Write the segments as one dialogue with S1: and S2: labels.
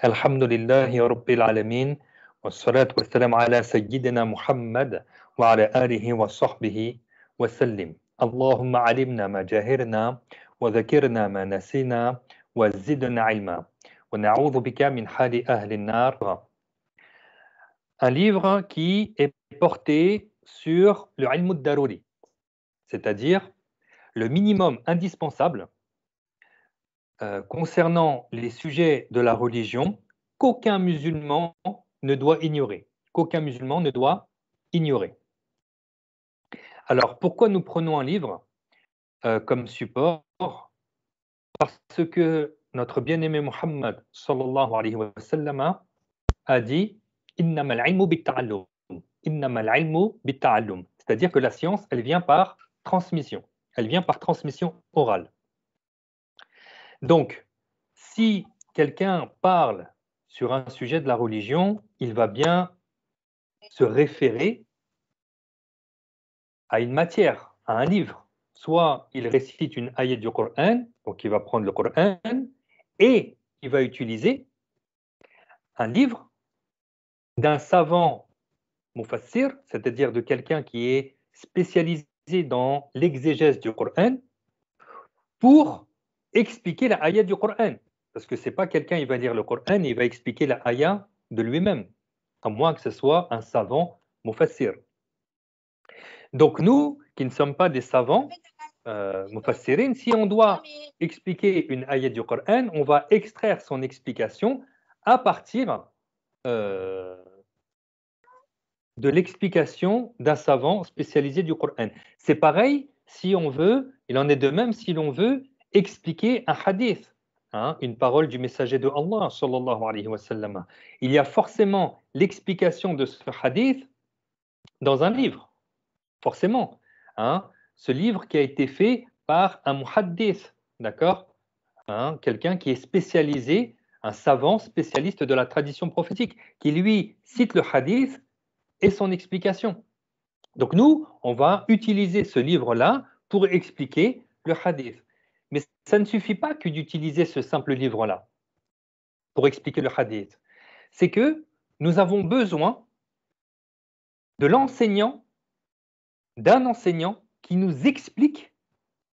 S1: الحمد لله رب العالمين والصلاة والسلام على سيدنا محمد وعلى آله وصحبه وسلم اللهم علمنا ما جهلنا وذكرنا ما نسينا وزدنا علما ونعوذ بك من حال أهل النار. Un livre qui est porté sur le ilm al-daruri, c'est-à-dire le minimum indispensable concernant les sujets de la religion qu'aucun musulman ne doit ignorer. Qu'aucun musulman ne doit ignorer. Alors, pourquoi nous prenons un livre comme support? Parce que notre bien-aimé Muhammad sallallahu alayhi wa sallam a dit Innamal ilmu bitta'allum. Innamal ilmu bitta'allum. C'est-à-dire que la science, elle vient par transmission. Elle vient par transmission orale. Donc, si quelqu'un parle sur un sujet de la religion, il va bien se référer à une matière, à un livre. Soit il récite une ayat du Coran, donc il va prendre le Coran, et il va utiliser un livre d'un savant mufassir, c'est-à-dire de quelqu'un qui est spécialisé dans l'exégèse du Coran, pour expliquer la ayat du Coran. Parce que ce n'est pas quelqu'un, il va lire le Coran et il va expliquer la ayat de lui-même, à moins que ce soit un savant mufassir. Donc nous, qui ne sommes pas des savants mufassirin, si on doit expliquer une ayat du Coran, on va extraire son explication à partir de l'explication d'un savant spécialisé du Coran. C'est pareil si on veut, il en est de même si l'on veut expliquer un hadith, une parole du messager de Allah sallallahu alayhi wa sallam. Il y a forcément l'explication de ce hadith dans un livre, forcément. Ce livre qui a été fait par un muhaddith, d'accord, quelqu'un qui est spécialisé, un savant spécialiste de la tradition prophétique, qui lui cite le hadith et son explication. Donc nous, on va utiliser ce livre-là pour expliquer le hadith. Mais ça ne suffit pas que d'utiliser ce simple livre-là pour expliquer le hadith. C'est que nous avons besoin de l'enseignant, d'un enseignant qui nous explique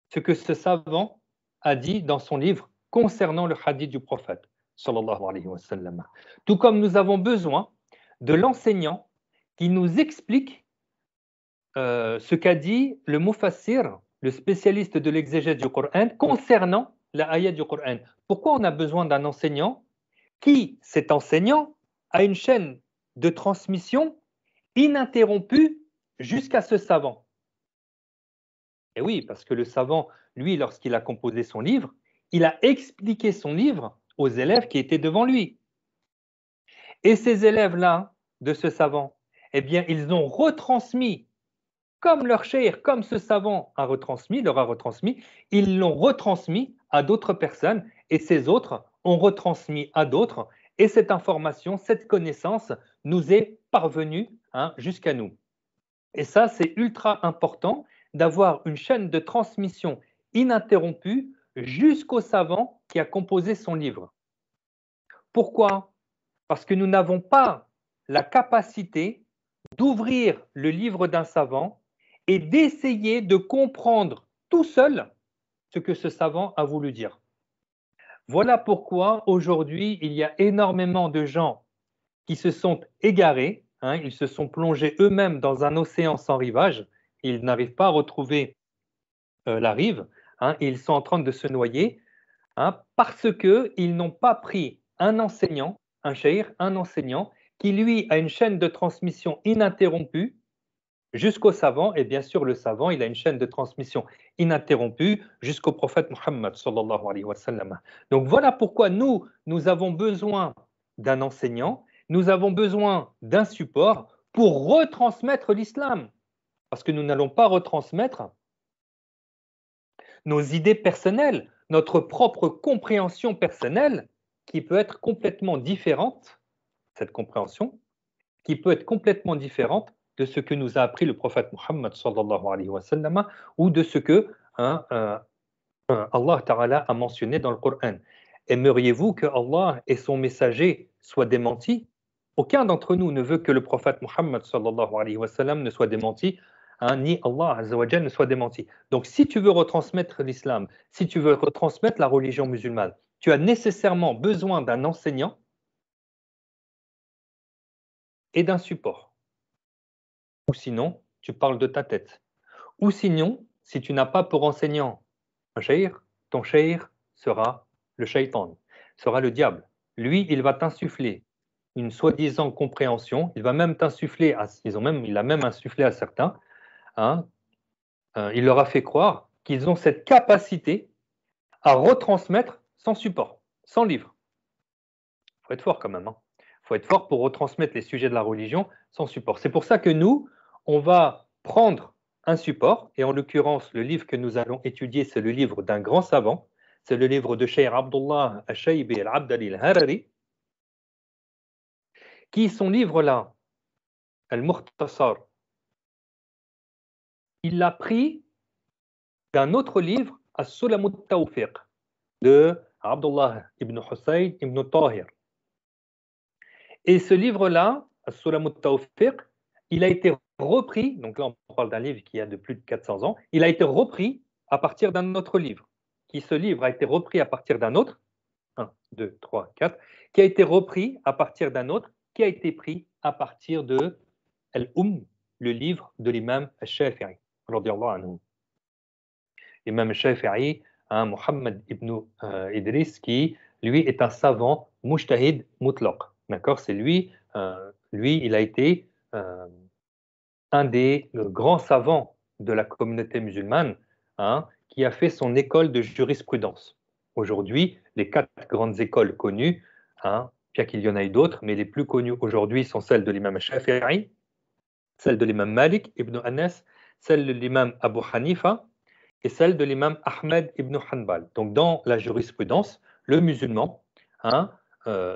S1: ce que ce savant a dit dans son livre concernant le hadith du prophète, sallallahu alayhi wa sallam. Tout comme nous avons besoin de l'enseignant qui nous explique ce qu'a dit le mufassir, le spécialiste de l'exégèse du Coran, concernant la ayat du Coran. Pourquoi on a besoin d'un enseignant qui, cet enseignant, a une chaîne de transmission ininterrompue jusqu'à ce savant? Et oui, parce que le savant, lui, lorsqu'il a composé son livre, il a expliqué son livre aux élèves qui étaient devant lui. Et ces élèves-là, de ce savant, eh bien, ils ont retransmis, comme leur cheikh, comme ce savant a retransmis, leur a retransmis, ils l'ont retransmis à d'autres personnes, et ces autres ont retransmis à d'autres, et cette information, cette connaissance nous est parvenue jusqu'à nous. Et ça, c'est ultra important d'avoir une chaîne de transmission ininterrompue jusqu'au savant qui a composé son livre. Pourquoi? Parce que nous n'avons pas la capacité d'ouvrir le livre d'un savant et d'essayer de comprendre tout seul ce que ce savant a voulu dire. Voilà pourquoi aujourd'hui, il y a énormément de gens qui se sont égarés, ils se sont plongés eux-mêmes dans un océan sans rivage, ils n'arrivent pas à retrouver la rive, et ils sont en train de se noyer parce qu'ils n'ont pas pris un enseignant, un cheikh, un enseignant qui lui a une chaîne de transmission ininterrompue jusqu'au savant, et bien sûr le savant, il a une chaîne de transmission ininterrompue jusqu'au prophète Muhammad sallallahu alayhi wa sallam. Donc voilà pourquoi nous avons besoin d'un enseignant, nous avons besoin d'un support pour retransmettre l'islam, parce que nous n'allons pas retransmettre nos idées personnelles, notre propre compréhension personnelle, qui peut être complètement différente, cette compréhension, qui peut être complètement différente de ce que nous a appris le prophète Muhammad sallallahu alayhi wa sallam, ou de ce que Allah Ta'ala a mentionné dans le Coran. Aimeriez-vous que Allah et son messager soient démentis? Aucun d'entre nous ne veut que le prophète Muhammad sallallahu alayhi wa sallam ne soit démenti, hein, ni Allah azza wa jal ne soit démenti. Donc si tu veux retransmettre l'islam, si tu veux retransmettre la religion musulmane, tu as nécessairement besoin d'un enseignant et d'un support. Ou sinon, tu parles de ta tête. Ou sinon, si tu n'as pas pour enseignant un shaykh, ton shaykh sera le shaitan, sera le diable. Lui, il va t'insuffler une soi-disant compréhension, il va même t'insuffler, il a même insufflé à certains, hein, il leur a fait croire qu'ils ont cette capacité à retransmettre sans support, sans livre. Il faut être fort quand même. Il faut être fort pour retransmettre les sujets de la religion sans support. C'est pour ça que nous, on va prendre un support, et en l'occurrence, le livre que nous allons étudier, c'est le livre d'un grand savant, c'est le livre de Cheikh Abdullah al-Shaybi al-Abdali al-Harari, qui, son livre-là, Al-Mukhtasar, il l'a pris d'un autre livre, As-Sulam al-Tawfiq, de Abdullah ibn Hussein ibn Tahir. Et ce livre-là, As-Sulam al-Tawfiq, il a été repris, donc là on parle d'un livre qui a de plus de 400 ans, il a été repris à partir d'un autre livre. Ce livre a été repris à partir d'un autre, 1, 2, 3, 4, qui a été repris à partir d'un autre, qui a été pris à partir de le livre de l'imam al-Shafi'i. L'imam al-Shafi'i, Muhammad ibn Idris, qui lui est un savant mujtahid mutlaq. D'accord, c'est lui, il a été un des grands savants de la communauté musulmane, hein, qui a fait son école de jurisprudence. Aujourd'hui, les 4 grandes écoles connues, hein, bien qu'il y en ait d'autres, mais les plus connues aujourd'hui sont celles de l'imam Shafi'i, celle de l'imam Malik ibn Anas, celle de l'imam Abu Hanifa et celle de l'imam Ahmed ibn Hanbal. Donc dans la jurisprudence, le musulman, hein,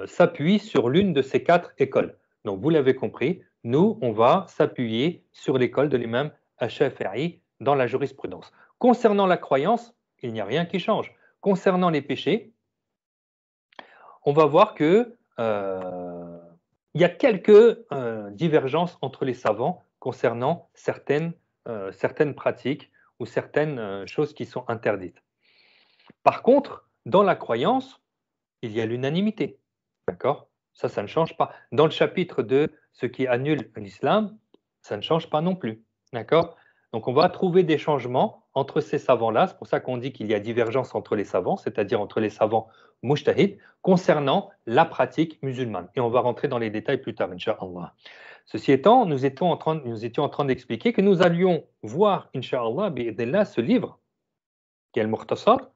S1: s'appuie sur l'une de ces 4 écoles. Donc vous l'avez compris, nous, on va s'appuyer sur l'école de l'imam Ash-Shafi'i dans la jurisprudence. Concernant la croyance, il n'y a rien qui change. Concernant les péchés, on va voir que il y a quelques divergences entre les savants concernant certaines pratiques ou certaines choses qui sont interdites. Par contre, dans la croyance, il y a l'unanimité. D'accord? Ça ne change pas. Dans le chapitre de ce qui annule l'islam, ça ne change pas non plus. D'accord? Donc on va trouver des changements entre ces savants-là. C'est pour ça qu'on dit qu'il y a divergence entre les savants, c'est-à-dire entre les savants mujtahid, concernant la pratique musulmane. Et on va rentrer dans les détails plus tard, Inch'Allah. Ceci étant, nous étions en train d'expliquer que nous allions voir, Inch'Allah, ce livre, qui est le Mukhtasar,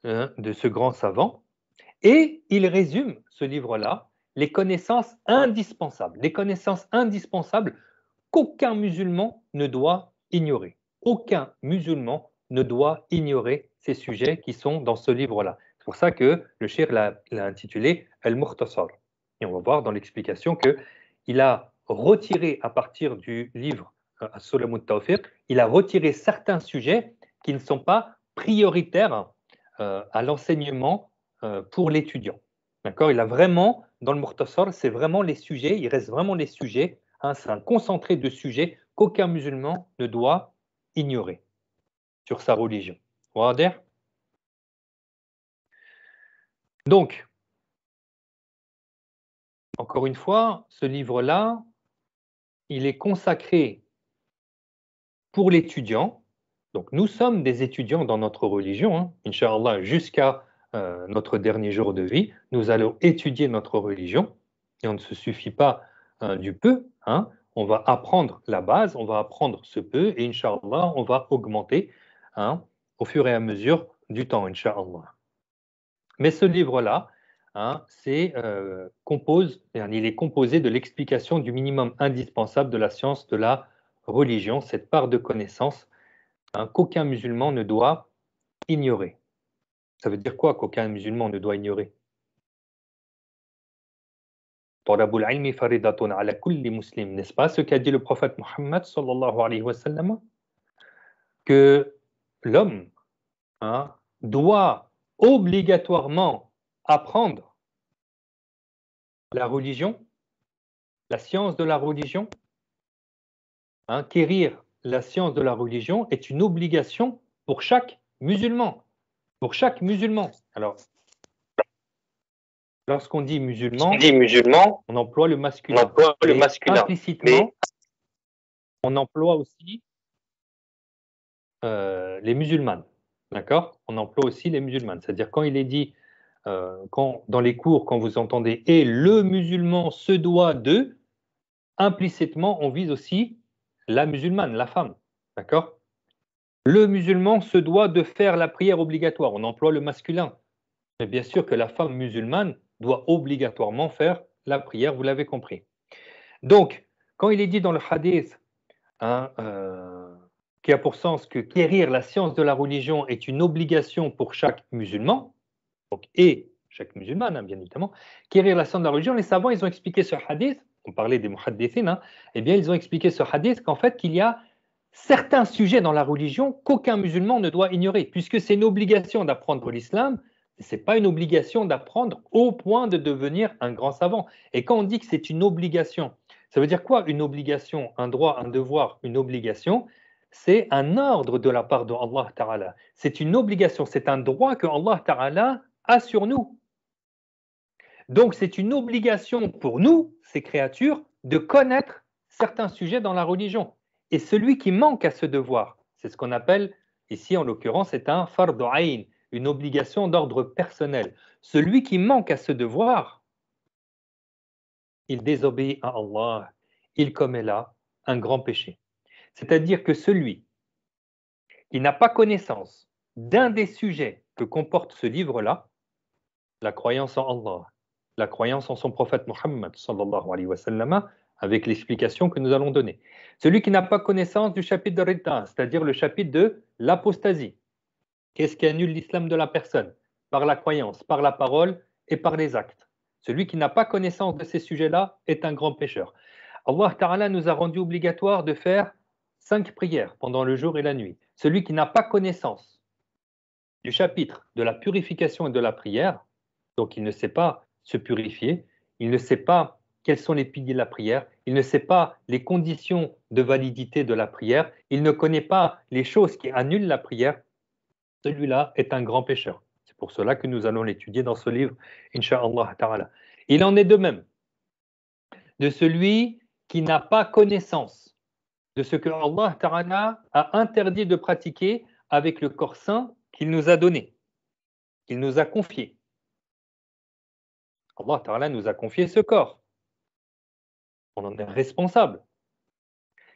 S1: de ce grand savant, et il résume, ce livre-là, les connaissances indispensables qu'aucun musulman ne doit ignorer. Aucun musulman ne doit ignorer ces sujets qui sont dans ce livre-là. C'est pour ça que le cheikh l'a intitulé Al-Mukhtasar. Et on va voir dans l'explication qu'il a retiré à partir du livre As-Sulam al-Tawfiq, il a retiré certains sujets qui ne sont pas prioritaires à l'enseignement pour l'étudiant. D'accord? Il a vraiment, dans le Mukhtasar, c'est vraiment les sujets, il reste vraiment les sujets, hein, c'est un concentré de sujets qu'aucun musulman ne doit ignorer sur sa religion. Wader? Donc, encore une fois, ce livre-là, il est consacré pour l'étudiant. Donc, nous sommes des étudiants dans notre religion, hein, Inch'Allah, jusqu'à notre dernier jour de vie. Nous allons étudier notre religion et on ne se suffit pas du peu. Hein. On va apprendre la base, on va apprendre ce peu et Inch'Allah, on va augmenter, hein, au fur et à mesure du temps, Inch'Allah. Mais ce livre-là, hein, il est composé de l'explication du minimum indispensable de la science de la religion, cette part de connaissance, hein, qu'aucun musulman ne doit ignorer. Ça veut dire quoi qu'aucun musulman ne doit ignorer? Talabul ilmi faridatun ala kulli muslim, n'est-ce pas ce qu'a dit le prophète Muhammad sallallahu alayhi wa sallam? Que l'homme, hein, doit obligatoirement apprendre la religion, la science de la religion, quérir la science de la religion est une obligation pour chaque musulman. Pour chaque musulman. Alors, lorsqu'on dit musulman, on emploie le masculin. Implicitement, mais on emploie aussi les musulmanes. D'accord? On emploie aussi les musulmanes. C'est-à-dire quand il est dit, dans les cours, quand vous entendez « et le musulman se doit de », implicitement, on vise aussi la musulmane, la femme. D'accord? Le musulman se doit de faire la prière obligatoire. On emploie le masculin. Mais bien sûr que la femme musulmane doit obligatoirement faire la prière, vous l'avez compris. Donc, quand il est dit dans le hadith, qui a pour sens que quérir la science de la religion est une obligation pour chaque musulman, donc, et chaque musulmane, bien évidemment, quérir la science de la religion, les savants, ils ont expliqué ce hadith, on parlait des muhaddithines, eh bien, ils ont expliqué ce hadith qu'en fait, qu'il y a certains sujets dans la religion qu'aucun musulman ne doit ignorer, puisque c'est une obligation d'apprendre l'islam, ce n'est pas une obligation d'apprendre au point de devenir un grand savant. Et quand on dit que c'est une obligation, ça veut dire quoi une obligation? Un droit, un devoir, une obligation, c'est un ordre de la part de Allah Ta'ala. C'est une obligation, c'est un droit que Allah Ta'ala a sur nous. Donc c'est une obligation pour nous, ces créatures, de connaître certains sujets dans la religion. Et celui qui manque à ce devoir, c'est ce qu'on appelle, ici en l'occurrence, c'est un fard ayn, une obligation d'ordre personnel. Celui qui manque à ce devoir, il désobéit à Allah, il commet là un grand péché. C'est-à-dire que celui qui n'a pas connaissance d'un des sujets que comporte ce livre-là, la croyance en Allah, la croyance en son prophète Mohammed, sallallahu alayhi wa sallam, avec l'explication que nous allons donner. Celui qui n'a pas connaissance du chapitre de Ridda, c'est-à-dire le chapitre de l'apostasie. Qu'est-ce qui annule l'islam de la personne? Par la croyance, par la parole et par les actes. Celui qui n'a pas connaissance de ces sujets-là est un grand pécheur. Allah Ta'ala nous a rendu obligatoire de faire 5 prières pendant le jour et la nuit. Celui qui n'a pas connaissance du chapitre de la purification et de la prière, donc il ne sait pas se purifier, il ne sait pas quels sont les piliers de la prière, il ne sait pas les conditions de validité de la prière, il ne connaît pas les choses qui annulent la prière, celui-là est un grand pécheur. C'est pour cela que nous allons l'étudier dans ce livre, Inch'Allah Ta'ala. Il en est de même de celui qui n'a pas connaissance de ce que Allah Ta'ala a interdit de pratiquer avec le corps saint qu'il nous a donné, qu'il nous a confié. Allah Ta'ala nous a confié ce corps. On en est responsable.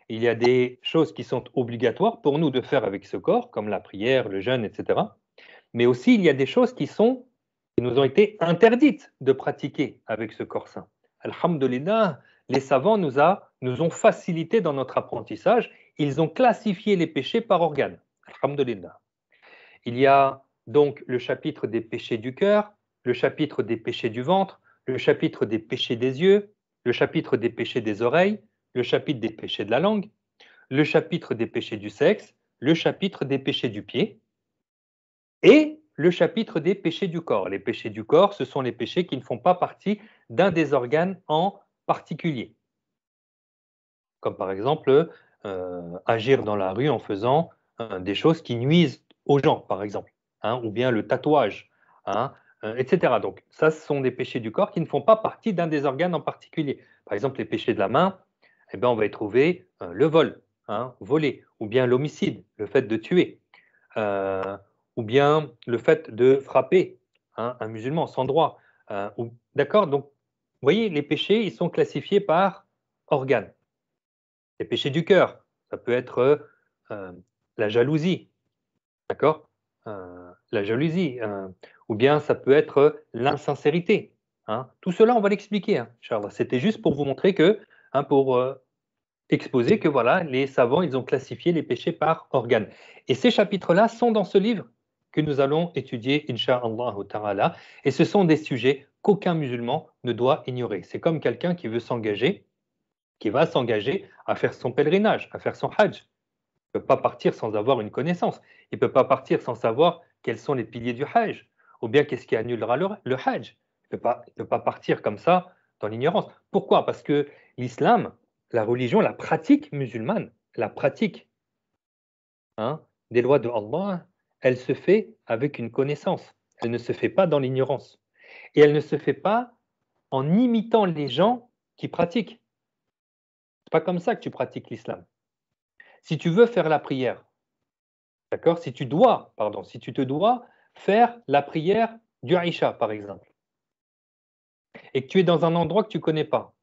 S1: Il y a des choses qui sont obligatoires pour nous de faire avec ce corps, comme la prière, le jeûne, etc. Mais aussi, il y a des choses qui nous ont été interdites de pratiquer avec ce corps saint. Alhamdulillah, les savants nous ont facilité dans notre apprentissage. Ils ont classifié les péchés par organes. Alhamdulillah. Il y a donc le chapitre des péchés du cœur, le chapitre des péchés du ventre, le chapitre des péchés des yeux, le chapitre des péchés des oreilles, le chapitre des péchés de la langue, le chapitre des péchés du sexe, le chapitre des péchés du pied et le chapitre des péchés du corps. Les péchés du corps, ce sont les péchés qui ne font pas partie d'un des organes en particulier. Comme par exemple, agir dans la rue en faisant des choses qui nuisent aux gens, par exemple, ou bien le tatouage, etc. Donc ça, ce sont des péchés du corps qui ne font pas partie d'un des organes en particulier. Par exemple, les péchés de la main, eh bien, on va y trouver le vol, voler, ou bien l'homicide, le fait de tuer, ou bien le fait de frapper un musulman sans droit. D'accord? Donc, vous voyez, les péchés, ils sont classifiés par organes. Les péchés du cœur, ça peut être la jalousie, d'accord? La jalousie, ou bien ça peut être l'insincérité. Tout cela, on va l'expliquer, Inch'Allah. C'était juste pour vous montrer que, pour exposer que voilà, les savants, ils ont classifié les péchés par organes. Et ces chapitres-là sont dans ce livre que nous allons étudier, Inch'Allah Ta'ala. Et ce sont des sujets qu'aucun musulman ne doit ignorer. C'est comme quelqu'un qui veut s'engager, qui va s'engager à faire son pèlerinage, à faire son hajj. Il ne peut pas partir sans avoir une connaissance. Il ne peut pas partir sans savoir quels sont les piliers du hajj, Ou bien qu'est-ce qui annulera le Hajj? Il ne peut pas partir comme ça dans l'ignorance. Pourquoi? Parce que l'islam, la religion, la pratique musulmane, la pratique, hein, des lois de Allah, elle se fait avec une connaissance. Elle ne se fait pas dans l'ignorance. Et elle ne se fait pas en imitant les gens qui pratiquent. C'est pas comme ça que tu pratiques l'islam. Si tu veux faire la prière, d'accord? Si tu te dois faire la prière du Aïcha, par exemple, et que tu es dans un endroit que tu ne connais pas,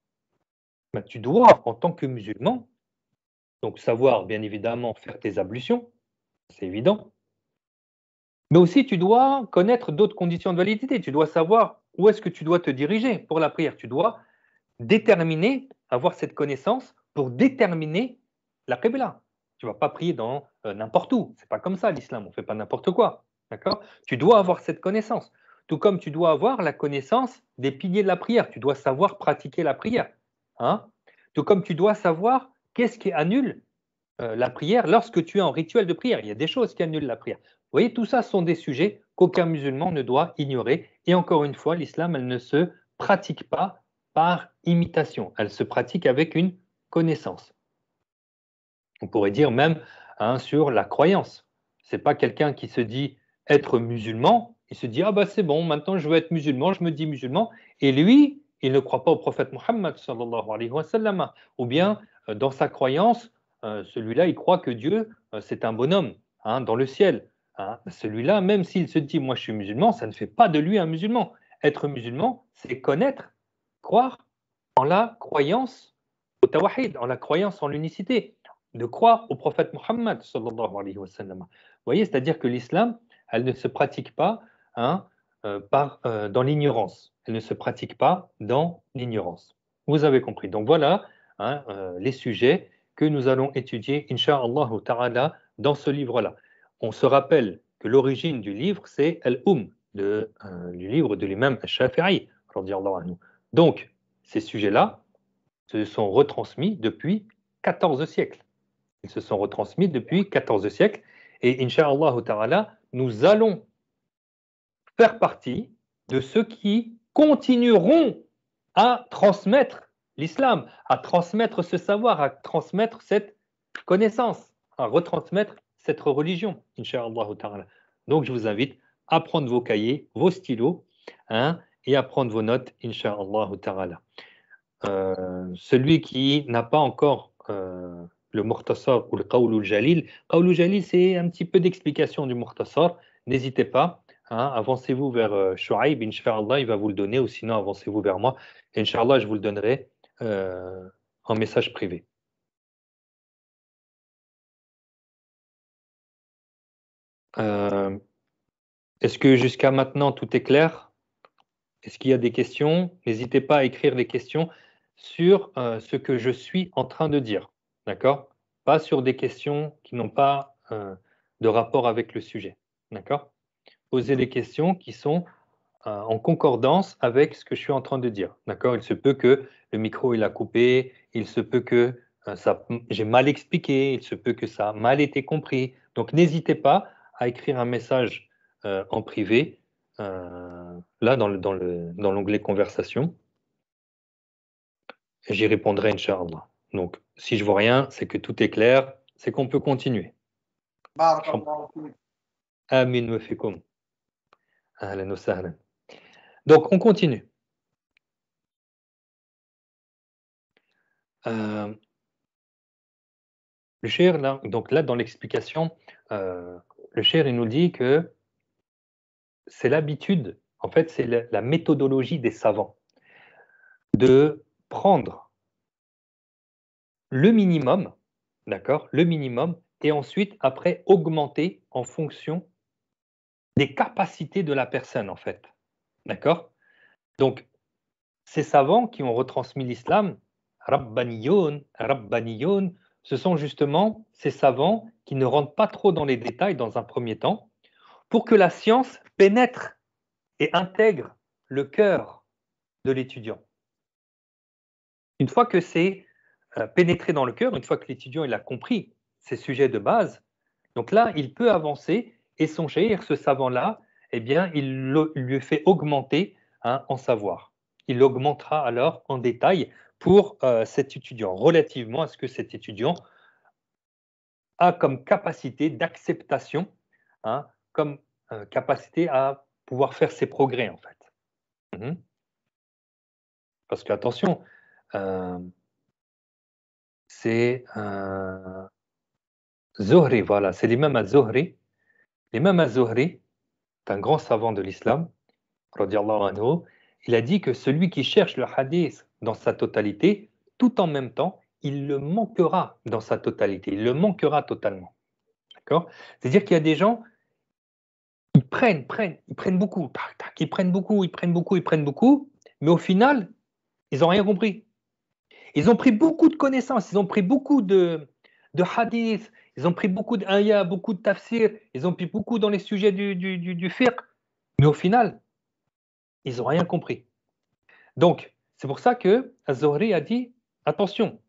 S1: ben, tu dois, en tant que musulman, donc savoir bien évidemment faire tes ablutions, c'est évident, mais aussi tu dois connaître d'autres conditions de validité. Tu dois savoir où est-ce que tu dois te diriger pour la prière. Tu dois déterminer, avoir cette connaissance pour déterminer la qibla. Tu ne vas pas prier dans n'importe où. C'est pas comme ça l'islam, on ne fait pas n'importe quoi. D'accord? Tu dois avoir cette connaissance. Tout comme tu dois avoir la connaissance des piliers de la prière. Tu dois savoir pratiquer la prière. Hein? Tout comme tu dois savoir qu'est-ce qui annule la prière lorsque tu es en rituel de prière. Il y a des choses qui annulent la prière. Vous voyez, tout ça sont des sujets qu'aucun musulman ne doit ignorer. Et encore une fois, l'islam, elle ne se pratique pas par imitation. Elle se pratique avec une connaissance. On pourrait dire même sur la croyance. Ce n'est pas quelqu'un qui se dit être musulman, il se dit ah bah c'est bon, maintenant je veux être musulman, je me dis musulman, et lui, il ne croit pas au prophète Mohammed sallallahu alayhi wa sallam. Ou bien dans sa croyance, celui-là, il croit que Dieu, c'est un bonhomme dans le ciel. Celui-là, même s'il se dit moi je suis musulman, ça ne fait pas de lui un musulman. Être musulman, c'est connaître, croire en la croyance au tawahid, en la croyance en l'unicité, de croire au prophète Mohammed sallallahu alayhi wa sallam. Vous voyez, c'est-à-dire que l'islam, elle ne se pratique pas dans l'ignorance. Elle ne se pratique pas dans l'ignorance. Vous avez compris. Donc voilà les sujets que nous allons étudier, incha'Allah ta'ala, dans ce livre-là. On se rappelle que l'origine du livre, c'est du livre de l'imam al-Shafi'i, radiyallahu anhu. Donc, ces sujets-là se sont retransmis depuis 14 siècles. Ils se sont retransmis depuis 14 siècles. Et Inch'Allah ta'ala, nous allons faire partie de ceux qui continueront à transmettre l'islam, à transmettre ce savoir, à transmettre cette connaissance, à retransmettre cette religion, Inch'Allah ta'ala. Donc je vous invite à prendre vos cahiers, vos stylos, et à prendre vos notes, Inch'Allah ta'ala. Celui qui n'a pas encore le Mukhtasar ou le Qawlul Jalil. Qawlul Jalil, c'est un petit peu d'explication du Mukhtasar. N'hésitez pas, avancez-vous vers Shuaib, Inch'Allah, il va vous le donner, ou sinon avancez-vous vers moi. Inch'Allah, je vous le donnerai en message privé. Est-ce que jusqu'à maintenant tout est clair? Est-ce qu'il y a des questions? N'hésitez pas à écrire des questions sur ce que je suis en train de dire. D'accord? Pas sur des questions qui n'ont pas de rapport avec le sujet. D'accord? Posez des questions qui sont en concordance avec ce que je suis en train de dire. D'accord? Il se peut que le micro il a coupé, il se peut que j'ai mal expliqué, il se peut que ça a mal été compris. Donc n'hésitez pas à écrire un message en privé, là dans l'onglet conversation. J'y répondrai, Inch'Allah. Donc, si je vois rien, c'est que tout est clair, c'est qu'on peut continuer. Amin wa fikum. Ahlan wa sahlan. Donc, on continue. Le cheikh, là, donc là, dans l'explication, le cheikh, il nous dit que c'est l'habitude, en fait, c'est la méthodologie des savants de prendre le minimum, d'accord, le minimum, et ensuite, après, augmenter en fonction des capacités de la personne, en fait. D'accord? Donc, ces savants qui ont retransmis l'islam, Rabbaniyoun, ce sont justement ces savants qui ne rentrent pas trop dans les détails dans un premier temps, pour que la science pénètre et intègre le cœur de l'étudiant. Une fois que c'est pénétré dans le cœur, une fois que l'étudiant il a compris ces sujets de base, donc là, il peut avancer et son cheikh, ce savant-là, eh bien, il lui fait augmenter en savoir. Il augmentera alors en détail pour cet étudiant, relativement à ce que cet étudiant a comme capacité d'acceptation, comme capacité à pouvoir faire ses progrès, en fait. Mhm. Parce qu'attention, euh, c'est Zuhri, voilà, c'est l'imam al-Zuhri. L'imam al-Zuhri, est un grand savant de l'islam, radiallahu anhu. Il a dit que celui qui cherche le hadith dans sa totalité, tout en même temps, il le manquera dans sa totalité, il le manquera totalement. D'accord? C'est-à-dire qu'il y a des gens, ils prennent beaucoup, tac, tac, ils prennent beaucoup, ils prennent beaucoup, ils prennent beaucoup, mais au final, ils n'ont rien compris. Ils ont pris beaucoup de connaissances, ils ont pris beaucoup de hadiths, ils ont pris beaucoup d'ayats, beaucoup de tafsir, ils ont pris beaucoup dans les sujets du fiqh, mais au final, ils n'ont rien compris. Donc, c'est pour ça que Az-Zuhri a dit, attention,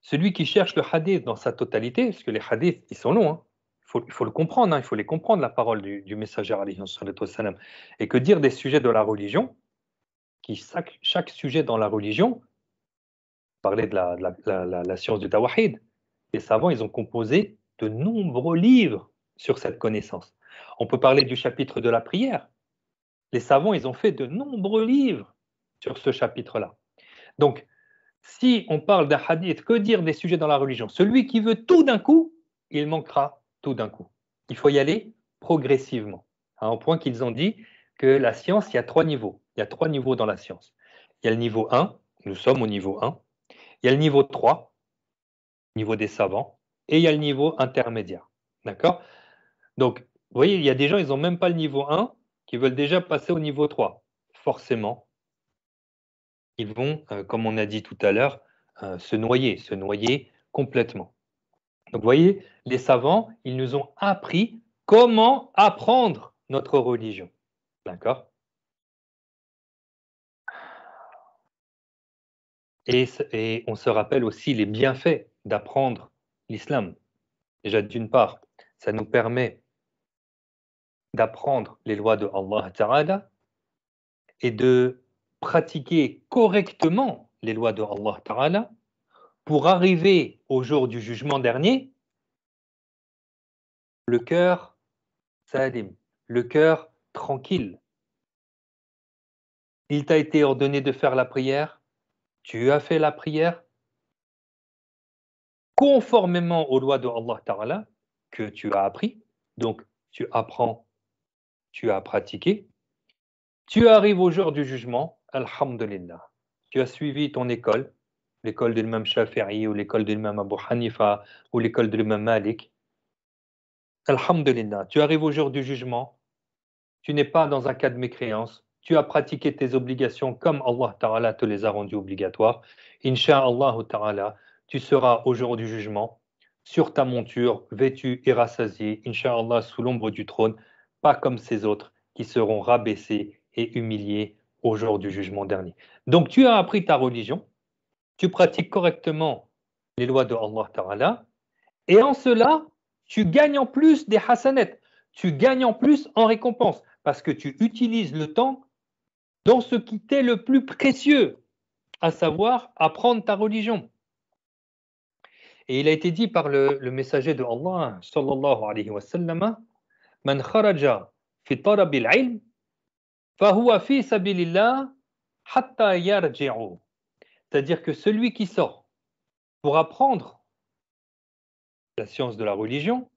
S1: celui qui cherche le hadith dans sa totalité, parce que les hadiths, ils sont longs, il faut le comprendre, il faut les comprendre, la parole du messager, alayhi salatu wassalam. Et que dire des sujets de la religion, chaque sujet dans la religion, parler de la science du tawahid, les savants, ils ont composé de nombreux livres sur cette connaissance. On peut parler du chapitre de la prière. Les savants, ils ont fait de nombreux livres sur ce chapitre-là. Donc, si on parle d'un hadith, que dire des sujets dans la religion? Celui qui veut tout d'un coup, il manquera tout d'un coup. Il faut y aller progressivement. Au point qu'ils ont dit que la science, il y a 3 niveaux. Il y a 3 niveaux dans la science. Il y a le niveau 1, nous sommes au niveau 1. Il y a le niveau 3, niveau des savants, et il y a le niveau intermédiaire. D'accord? Donc, vous voyez, il y a des gens, ils n'ont même pas le niveau 1, qui veulent déjà passer au niveau 3. Forcément, ils vont, comme on a dit tout à l'heure, se noyer complètement. Donc, vous voyez, les savants, ils nous ont appris comment apprendre notre religion. D'accord? Et on se rappelle aussi les bienfaits d'apprendre l'islam. Déjà, d'une part, ça nous permet d'apprendre les lois de Allah Ta'ala et de pratiquer correctement les lois de Allah Ta'ala pour arriver au jour du jugement dernier, le cœur salim, le cœur tranquille. Il t'a été ordonné de faire la prière, tu as fait la prière conformément aux lois de Allah Ta'ala que tu as appris, donc tu apprends, tu as pratiqué, tu arrives au jour du jugement, alhamdulillah. Tu as suivi ton école, l'école de l'imam Shafi'i ou l'école de l'imam Abu Hanifa ou l'école de l'imam Malik. Alhamdulillah, tu arrives au jour du jugement, tu n'es pas dans un cas de mécréance, tu as pratiqué tes obligations comme Allah Ta'ala te les a rendues obligatoires. Inch'Allah Ta'ala, tu seras au jour du jugement sur ta monture, vêtu et rassasié, Inch'Allah, sous l'ombre du trône, pas comme ces autres qui seront rabaissés et humiliés au jour du jugement dernier. Donc tu as appris ta religion, tu pratiques correctement les lois de Allah Ta'ala, et en cela, tu gagnes en plus des hasanets, tu gagnes en plus en récompense, parce que tu utilises le temps dans ce qui t'est le plus précieux, à savoir apprendre ta religion. Et il a été dit par le messager de Allah, sallallahu alayhi wa sallam, Man kharaja fi tarabil ilm, fahuwa fi sabilillah hatta yarji'u. C'est-à-dire que celui qui sort pour apprendre la science de la religion,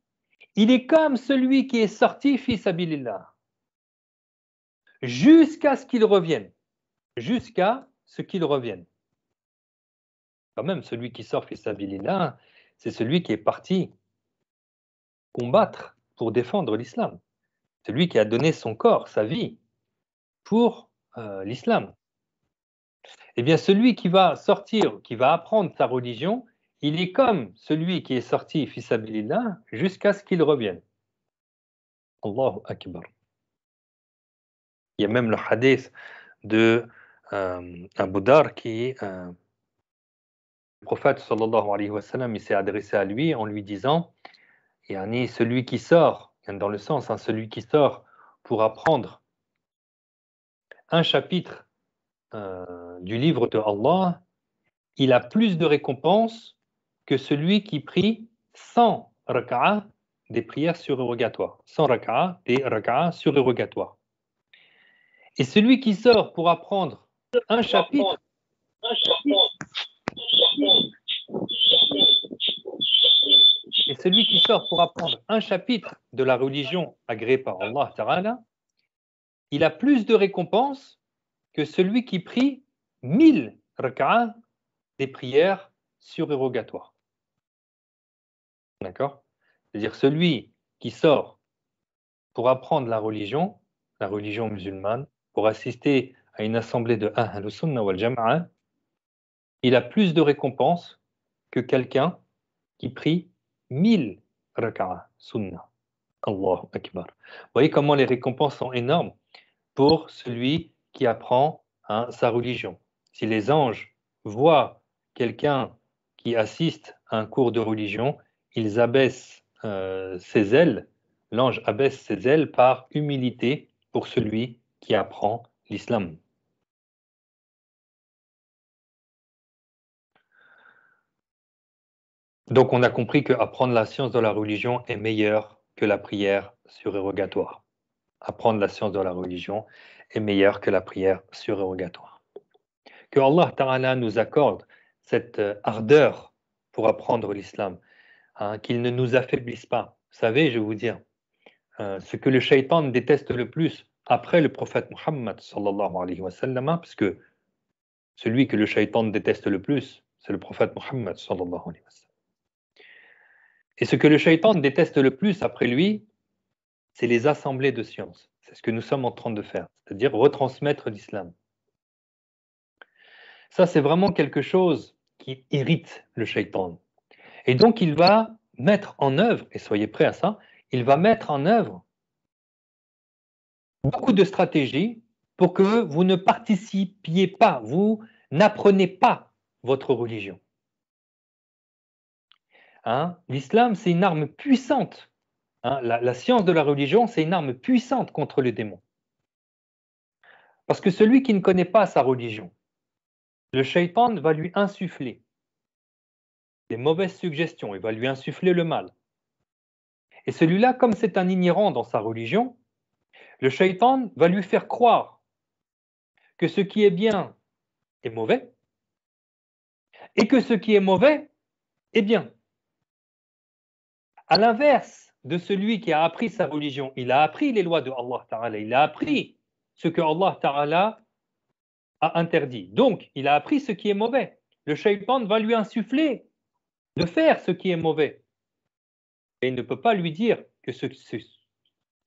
S1: il est comme celui qui est sorti fi sabilillah, jusqu'à ce qu'il revienne. Jusqu'à ce qu'il revienne. Quand même, celui qui sort fi sabilillah, c'est celui qui est parti combattre pour défendre l'islam. Celui qui a donné son corps, sa vie, pour l'islam. Eh bien, celui qui va sortir, qui va apprendre sa religion, il est comme celui qui est sorti fi sabilillah jusqu'à ce qu'il revienne. Allahu Akbar. Il y a même le hadith de Abu Dar qui, le prophète sallallahu alayhi wa sallam, il s'est adressé à lui en lui disant, yani celui qui sort, dans le sens, celui qui sort pour apprendre un chapitre du livre de Allah, il a plus de récompenses que celui qui prie 100 rak'a des prières surérogatoires. 100 rak'a des rak'a surérogatoires. Et celui qui sort pour apprendre un chapitre, et celui qui sort pour apprendre un chapitre de la religion agréée par Allah Ta'ala, il a plus de récompenses que celui qui prie 1000 rak'a des prières surérogatoires. D'accord? C'est-à-dire celui qui sort pour apprendre la religion musulmane, pour assister à une assemblée de Ahl Sunnah wal Jama'a, il a plus de récompenses que quelqu'un qui prie 1000 rak'a sunnah. Allahu Akbar. Vous voyez comment les récompenses sont énormes pour celui qui apprend sa religion. Si les anges voient quelqu'un qui assiste à un cours de religion, ils abaissent ses ailes, l'ange abaisse ses ailes par humilité pour celui qui apprend l'islam. Donc on a compris que apprendre la science de la religion est meilleur que la prière surérogatoire. Apprendre la science de la religion est meilleur que la prière surérogatoire. Que Allah Ta'ala nous accorde cette ardeur pour apprendre l'islam, qu'il ne nous affaiblisse pas. Vous savez, je vais vous dire, ce que le shaitan déteste le plus après le prophète Muhammad sallallahu alayhi wa sallam, parce que celui que le shaitan déteste le plus, c'est le prophète Muhammad sallallahu alayhi wa sallam. Et ce que le shaitan déteste le plus après lui, c'est les assemblées de sciences. C'est ce que nous sommes en train de faire, c'est-à-dire retransmettre l'islam. Ça, c'est vraiment quelque chose qui irrite le shaitan. Et donc, il va mettre en œuvre, et soyez prêts à ça, il va mettre en œuvre beaucoup de stratégies pour que vous ne participiez pas, vous n'apprenez pas votre religion. L'islam, c'est une arme puissante. La science de la religion, c'est une arme puissante contre les démons. Parce que celui qui ne connaît pas sa religion, le shaitan va lui insuffler des mauvaises suggestions, il va lui insuffler le mal. Et celui-là, comme c'est un ignorant dans sa religion, le shaitan va lui faire croire que ce qui est bien est mauvais et que ce qui est mauvais est bien. À l'inverse de celui qui a appris sa religion, il a appris les lois de Allah Ta'ala, il a appris ce que Allah Ta'ala a interdit. Donc, il a appris ce qui est mauvais. Le shaitan va lui insuffler de faire ce qui est mauvais. Et il ne peut pas lui dire que ce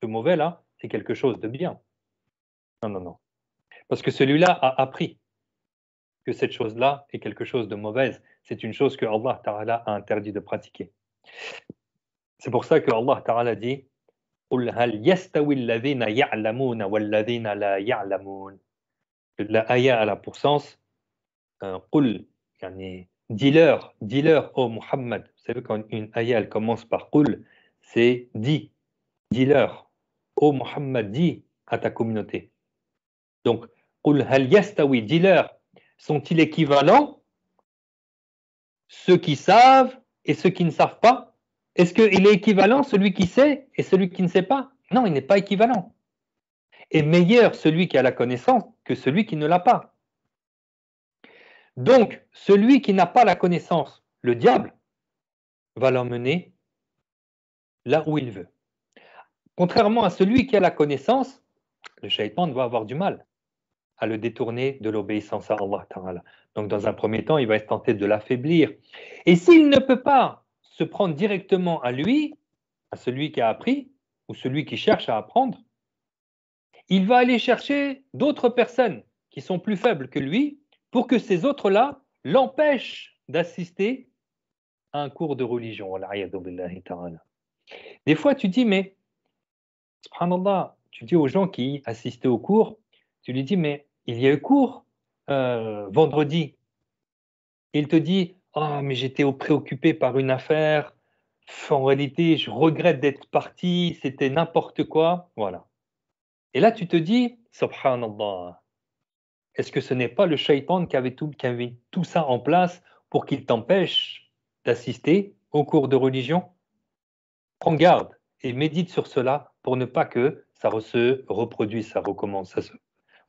S1: mauvais-là, c'est quelque chose de bien. Non, non, non. Parce que celui-là a appris que cette chose-là est quelque chose de mauvaise. C'est une chose que Allah Ta'ala a interdit de pratiquer. C'est pour ça que Allah Ta'ala dit قُلْ هَلْ يَسْتَوِي الَّذِينَ يَعْلَمُونَ وَالَّذِينَ لَا يَعْلَمُونَ. La ayah a la pour sens قُلْ, yani, dis-leur, ô Muhammad. Vous savez, quand une ayah elle commence par قُلْ, c'est dis-leur, ô Muhammad, dis à ta communauté. Donc, قُلْ هَلْ يَسْتَوِي, dis-leur, sont-ils équivalents, ceux qui savent et ceux qui ne savent pas? Est-ce qu'il est équivalent, celui qui sait et celui qui ne sait pas? Non, il n'est pas équivalent. Et meilleur celui qui a la connaissance que celui qui ne l'a pas. Donc, celui qui n'a pas la connaissance, le diable, va l'emmener là où il veut. Contrairement à celui qui a la connaissance, le shaitan va avoir du mal à le détourner de l'obéissance à Allah Ta'ala. Donc, dans un premier temps, il va être tenté de l'affaiblir. Et s'il ne peut pas se prendre directement à lui, à celui qui a appris, ou celui qui cherche à apprendre, il va aller chercher d'autres personnes qui sont plus faibles que lui pour que ces autres-là l'empêchent d'assister à un cours de religion. Des fois, tu dis, mais, subhanallah, tu dis aux gens qui assistaient au cours, tu lui dis, mais il y a eu cours vendredi. Il te dit, ah, mais j'étais préoccupé par une affaire, en réalité, je regrette d'être parti, c'était n'importe quoi. Voilà. Et là, tu te dis, subhanallah, est-ce que ce n'est pas le shaitan qui avait tout ça en place pour qu'il t'empêche d'assister aux cours de religion? Prends garde et médite sur cela pour ne pas que ça se reproduise, ça recommence,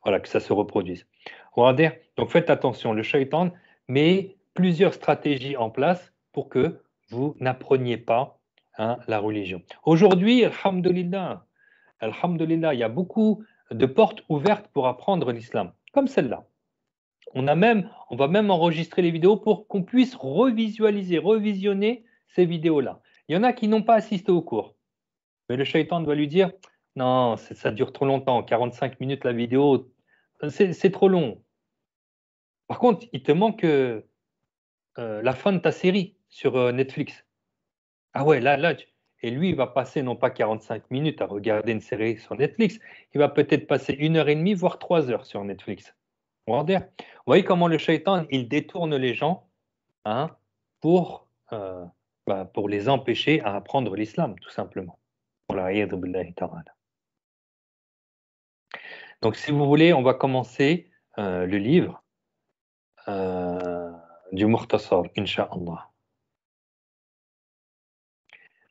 S1: voilà, que ça se reproduise. Regardez, donc faites attention, le shaitan met plusieurs stratégies en place pour que vous n'appreniez pas, hein, la religion. Aujourd'hui, alhamdulillah, alhamdulillah, il y a beaucoup de portes ouvertes pour apprendre l'islam, comme celle-là. On va même enregistrer les vidéos pour qu'on puisse revisualiser, revisionner ces vidéos-là. Il y en a qui n'ont pas assisté au cours, mais le shaitan va lui dire, non, ça dure trop longtemps, 45 minutes la vidéo, c'est trop long. Par contre, il te manque la fin de ta série sur Netflix. Ah ouais, et lui, il va passer non pas 45 minutes à regarder une série sur Netflix, il va peut-être passer 1 heure et demie, voire 3 heures sur Netflix. Vous voyez comment le shaitan, il détourne les gens, hein, pour, pour les empêcher à apprendre l'islam, tout simplement. Donc, si vous voulez, on va commencer le livre euh, du Mukhtasar, Inch'Allah.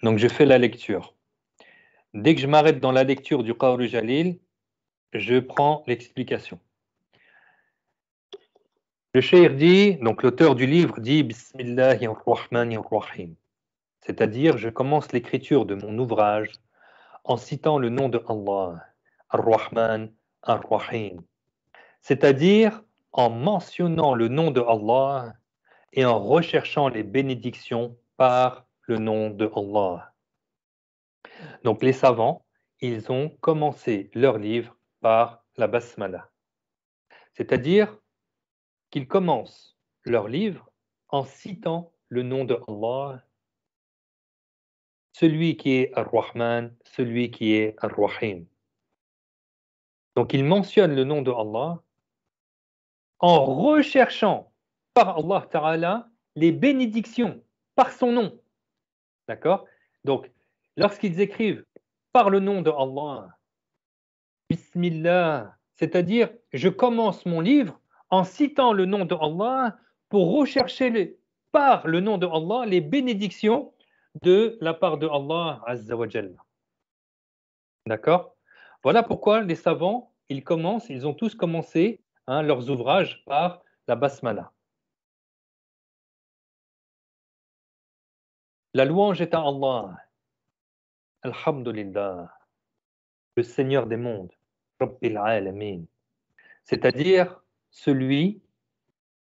S1: Donc, je fais la lecture. Dès que je m'arrête dans la lecture du Qawr Jalil, je prends l'explication. Le cheikh dit, donc l'auteur du livre dit Bismillahirrahmanirrahim, c'est-à-dire je commence l'écriture de mon ouvrage en citant le nom de Allah, Ar-Rahman, Ar-Rahim, c'est-à-dire en mentionnant le nom de Allah et en recherchant les bénédictions par le nom de Allah. Donc les savants, ils ont commencé leur livre par la basmala, c'est-à-dire qu'ils commencent leur livre en citant le nom de Allah, celui qui est Ar-Rahman, celui qui est Ar-Rahim. Donc ils mentionnent le nom de Allah en recherchant par Allah Ta'ala les bénédictions par son nom. D'accord? Donc, lorsqu'ils écrivent par le nom de Allah, Bismillah, c'est-à-dire je commence mon livre en citant le nom de Allah pour rechercher par le nom de Allah les bénédictions de la part de Allah Azza wa Jalla. D'accord? Voilà pourquoi les savants, ils ont tous commencé, hein, leurs ouvrages par la basmala. La louange est à Allah, Alhamdulillah, le Seigneur des mondes, Rabbil Alamin, c'est-à-dire celui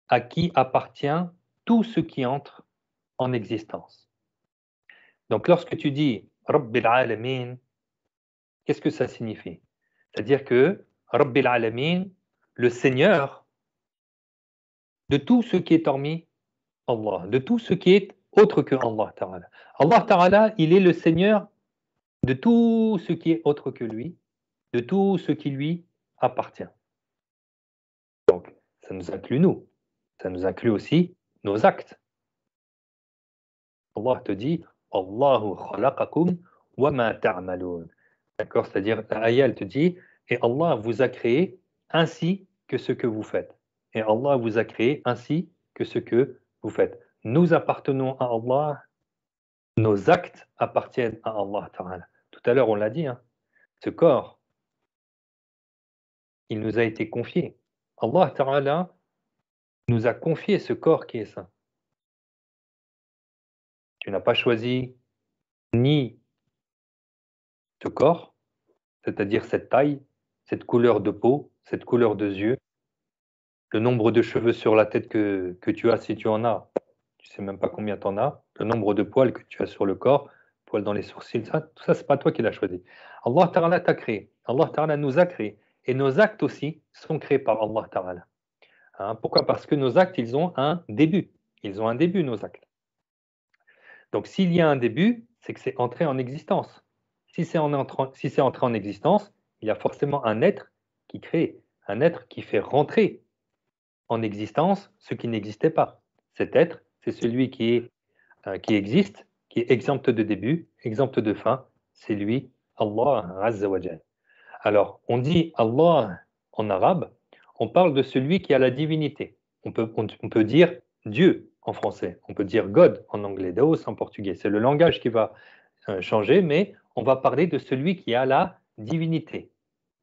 S1: à qui appartient tout ce qui entre en existence. Donc lorsque tu dis Rabbil Alamin, qu'est-ce que ça signifie? C'est-à-dire que Rabbil Alamin, le Seigneur de tout ce qui est hormis Allah, de tout ce qui est autre que Allah Ta'ala. Allah Ta'ala, il est le Seigneur de tout ce qui est autre que lui, de tout ce qui lui appartient. Donc, ça nous inclut nous, ça nous inclut aussi nos actes. Allah te dit Allahu khalaqakum wa ma ta'malun. D'accord? C'est-à-dire, l'ayah, elle te dit et Allah vous a créé ainsi que ce que vous faites. Et Allah vous a créé ainsi que ce que vous faites. Nous appartenons à Allah, nos actes appartiennent à Allah Ta'ala. Tout à l'heure, on l'a dit, hein, ce corps, il nous a été confié. Allah Ta'ala nous a confié ce corps qui est saint. Tu n'as pas choisi ni ce corps, c'est-à-dire cette taille, cette couleur de peau, cette couleur de yeux, le nombre de cheveux sur la tête que tu as, si tu en as, tu sais même pas combien tu en as, le nombre de poils que tu as sur le corps, poils dans les sourcils, ça, tout ça, c'est pas toi qui l'as choisi. Allah Ta'ala t'a créé, Allah Ta'ala nous a créés, et nos actes aussi sont créés par Allah Ta'ala. Hein, pourquoi? Parce que nos actes, ils ont un début. Ils ont un début, nos actes. Donc, s'il y a un début, c'est que c'est entré en existence. Si c'est entré en existence, il y a forcément un être qui crée, un être qui fait rentrer en existence ce qui n'existait pas. Cet être, c'est celui qui existe, qui est exempt de début, exempt de fin. C'est lui, Allah Azza wa Jal. Alors, on dit Allah en arabe, on parle de celui qui a la divinité. On peut dire Dieu en français, on peut dire God en anglais, Deus en portugais. C'est le langage qui va changer, mais on va parler de celui qui a la divinité.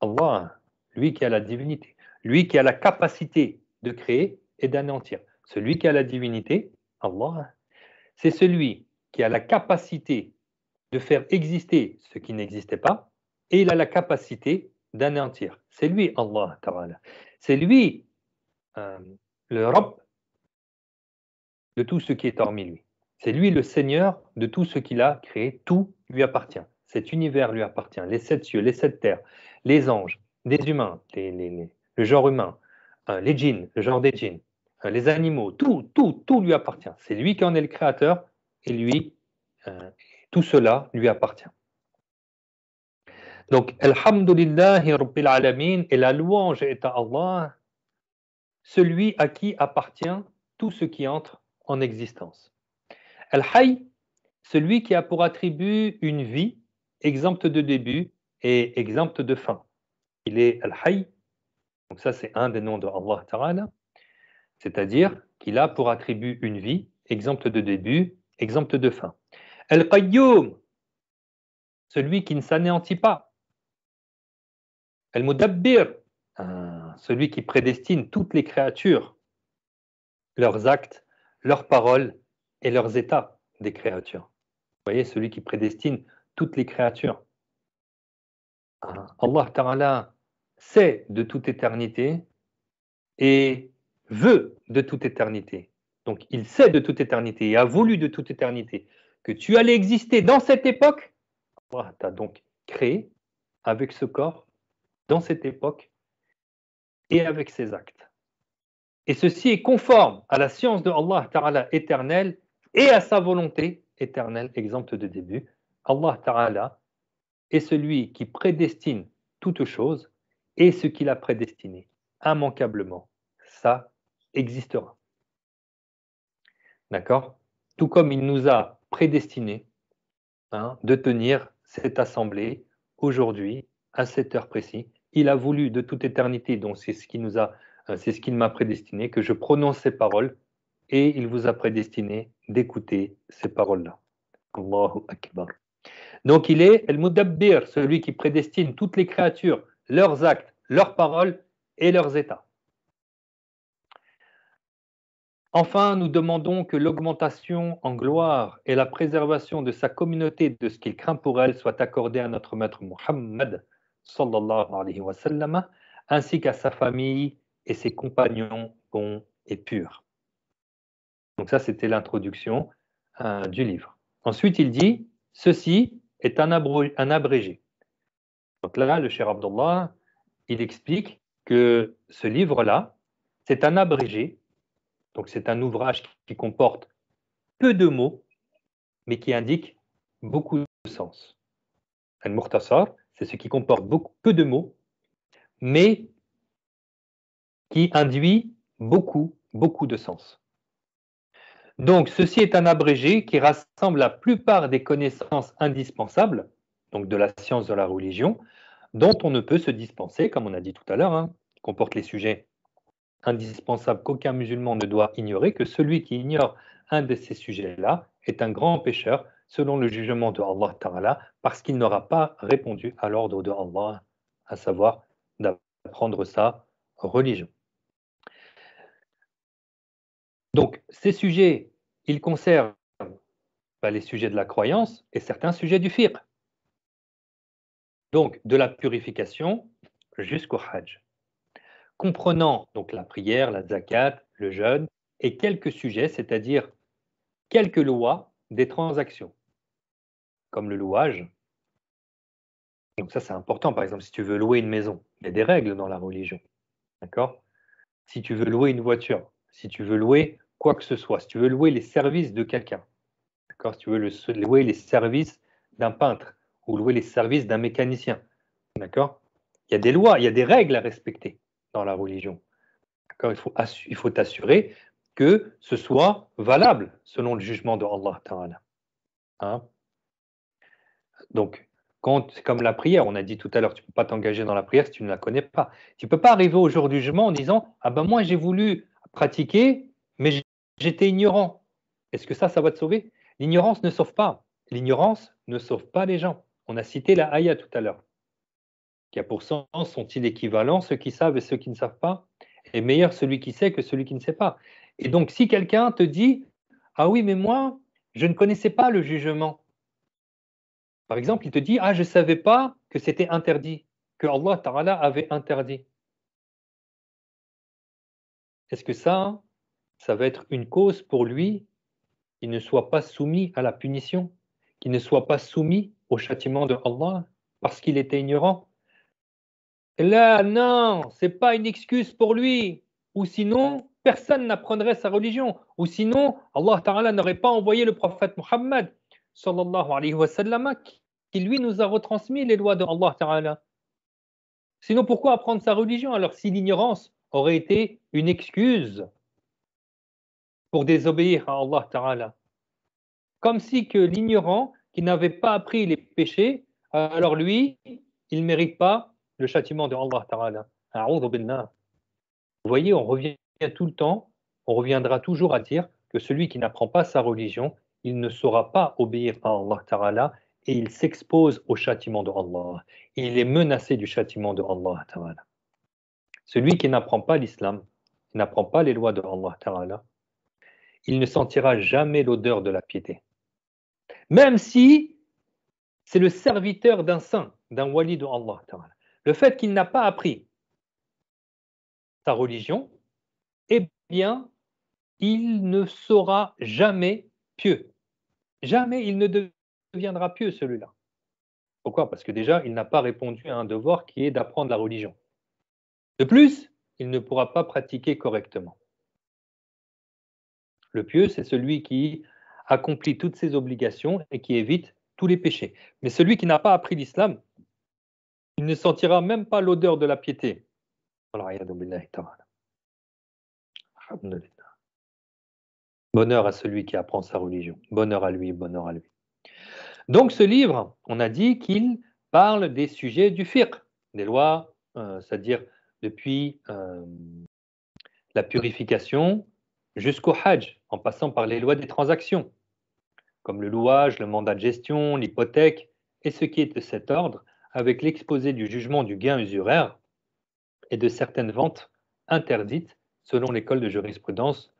S1: Allah, lui qui a la divinité, lui qui a la capacité de créer et d'anéantir. Celui qui a la divinité, Allah, c'est celui qui a la capacité de faire exister ce qui n'existait pas, et il a la capacité d'anéantir. C'est lui, Allah Ta'ala. C'est lui, euh, le Rabb de tout ce qui est hormis lui. C'est lui le Seigneur de tout ce qu'il a créé. Tout lui appartient. Cet univers lui appartient. Les sept cieux, les sept terres, les anges, des humains, le genre humain, les djinns, le genre des djinns, les animaux, tout lui appartient. C'est lui qui en est le créateur et lui, tout cela lui appartient. Donc, Alhamdulillahi Rabbil Alamin, et la louange est à Allah, celui à qui appartient tout ce qui entre en existence. Al-Hayy, celui qui a pour attribut une vie exempte de début et exempte de fin. Il est Al-Hayy, donc ça c'est un des noms de Allah Ta'ala, c'est-à-dire qu'il a pour attribut une vie exempte de début, exempte de fin. Al-Qayyum, celui qui ne s'anéantit pas. Al-Mudabbir, celui qui prédestine toutes les créatures, leurs actes, leurs paroles et leurs états des créatures. Vous voyez, celui qui prédestine toutes les créatures. Allah Ta'ala sait de toute éternité et veut de toute éternité. Donc il sait de toute éternité et a voulu de toute éternité que tu allais exister dans cette époque. Allah t'a donc créé avec ce corps, dans cette époque et avec ses actes. Et ceci est conforme à la science de Allah Ta'ala éternelle et à sa volonté éternelle, exempte de début. Allah Ta'ala est celui qui prédestine toute chose et ce qu'il a prédestiné, immanquablement, ça existera. D'accord? Tout comme il nous a prédestiné de tenir cette assemblée aujourd'hui, à cette heure précise. Il a voulu de toute éternité, donc c'est ce qu'il m'a prédestiné, que je prononce ces paroles, et il vous a prédestiné d'écouter ces paroles-là. Allahu Akbar. Donc il est Al-Mudabbir, celui qui prédestine toutes les créatures, leurs actes, leurs paroles et leurs états. Enfin, nous demandons que l'augmentation en gloire et la préservation de sa communauté de ce qu'il craint pour elle soit accordée à notre maître Muhammad sallallahu alayhi wa sallam, ainsi qu'à sa famille et ses compagnons bons et purs. Donc ça, c'était l'introduction du livre. Ensuite, il dit, ceci est un abrégé. Donc là, le cher Abdullah, il explique que ce livre-là, c'est un abrégé. Donc c'est un ouvrage qui comporte peu de mots, mais qui indique beaucoup de sens. Al-Mukhtasar, c'est ce qui comporte peu de mots, mais qui induit beaucoup de sens. Donc ceci est un abrégé qui rassemble la plupart des connaissances indispensables, donc de la science de la religion, dont on ne peut se dispenser, comme on a dit tout à l'heure, qui comporte les sujets indispensable qu'aucun musulman ne doit ignorer, que celui qui ignore un de ces sujets-là est un grand pécheur selon le jugement de Allah Ta'ala parce qu'il n'aura pas répondu à l'ordre de Allah, à savoir d'apprendre sa religion. Donc ces sujets, ils concernent les sujets de la croyance et certains sujets du fiqh. Donc de la purification jusqu'au hajj, comprenant donc la prière, la zakat, le jeûne et quelques sujets, c'est-à-dire quelques lois des transactions, comme le louage. Donc ça, c'est important. Par exemple, si tu veux louer une maison, il y a des règles dans la religion. D'accord? Si tu veux louer une voiture, si tu veux louer quoi que ce soit, si tu veux louer les services de quelqu'un, d'accord? Si tu veux louer les services d'un peintre ou louer les services d'un mécanicien, d'accord? Il y a des lois, il y a des règles à respecter dans la religion. D'accord? Il faut t'assurer que ce soit valable selon le jugement de Allah Ta'ala. Hein? Donc, Comme la prière, on a dit tout à l'heure, tu ne peux pas t'engager dans la prière si tu ne la connais pas. Tu ne peux pas arriver au jour du jugement en disant « Ah ben moi j'ai voulu pratiquer, mais j'étais ignorant ». Est-ce que ça va te sauver? L'ignorance ne sauve pas. L'ignorance ne sauve pas les gens. On a cité la ayah tout à l'heure. Qui a pour sens, sont-ils équivalents, ceux qui savent et ceux qui ne savent pas? Et meilleur celui qui sait que celui qui ne sait pas. Et donc si quelqu'un te dit « Ah oui, mais moi, je ne connaissais pas le jugement ». Par exemple, il te dit « Ah, je ne savais pas que c'était interdit, que Allah Ta'ala avait interdit ». Est-ce que ça va être une cause pour lui qu'il ne soit pas soumis à la punition, qu'il ne soit pas soumis au châtiment de Allah parce qu'il était ignorant? Là, non, c'est pas une excuse pour lui. Ou sinon, personne n'apprendrait sa religion. Ou sinon, Allah Ta'ala n'aurait pas envoyé le prophète Muhammad sallallahu alayhi wa sallam qui lui nous a retransmis les lois de Allah Ta'ala. Sinon, pourquoi apprendre sa religion alors si l'ignorance aurait été une excuse pour désobéir à Allah Ta'ala? Comme si que l'ignorant qui n'avait pas appris les péchés, alors lui, il ne mérite pas le châtiment de Allah Ta'ala. A'udhu billah. Vous voyez, on revient tout le temps, on reviendra toujours à dire que celui qui n'apprend pas sa religion, il ne saura pas obéir à Allah Ta'ala et il s'expose au châtiment de Allah. Il est menacé du châtiment de Allah Ta'ala. Celui qui n'apprend pas l'islam, qui n'apprend pas les lois de Allah Ta'ala, il ne sentira jamais l'odeur de la piété. Même si c'est le serviteur d'un saint, d'un wali de Allah Ta'ala. Le fait qu'il n'a pas appris sa religion, eh bien, il ne sera jamais pieux. Jamais il ne deviendra pieux, celui-là. Pourquoi? Parce que déjà, il n'a pas répondu à un devoir qui est d'apprendre la religion. De plus, il ne pourra pas pratiquer correctement. Le pieux, c'est celui qui accomplit toutes ses obligations et qui évite tous les péchés. Mais celui qui n'a pas appris l'islam, il ne sentira même pas l'odeur de la piété. Bonheur à celui qui apprend sa religion. Bonheur à lui, bonheur à lui. Donc ce livre, on a dit qu'il parle des sujets du fiqh, des lois, c'est-à-dire depuis la purification jusqu'au hajj, en passant par les lois des transactions, comme le louage, le mandat de gestion, l'hypothèque, et ce qui est de cet ordre, avec l'exposé du jugement du gain usuraire et de certaines ventes interdites selon l'école de jurisprudence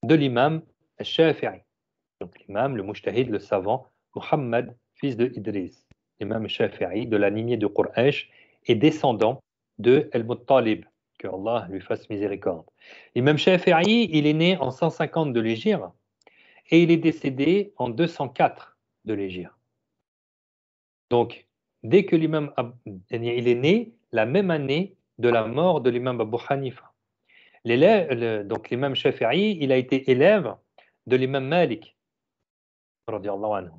S1: de l'imam al-Shafi'i. Donc l'imam, le mujtahid, le savant, Muhammad, fils de Idris, l'imam Shafi'i, de la lignée de Quraysh et descendant de Al-Muttalib, que Allah lui fasse miséricorde. L'imam Shafi'i, il est né en 150 de l'Hégire et il est décédé en 204 de l'Hégire. Donc, dès que l'imam, il est né la même année de la mort de l'imam Abu Hanifa. Donc l'imam Shafi'i, il a été élève de l'imam Malik, radiallahu anhu.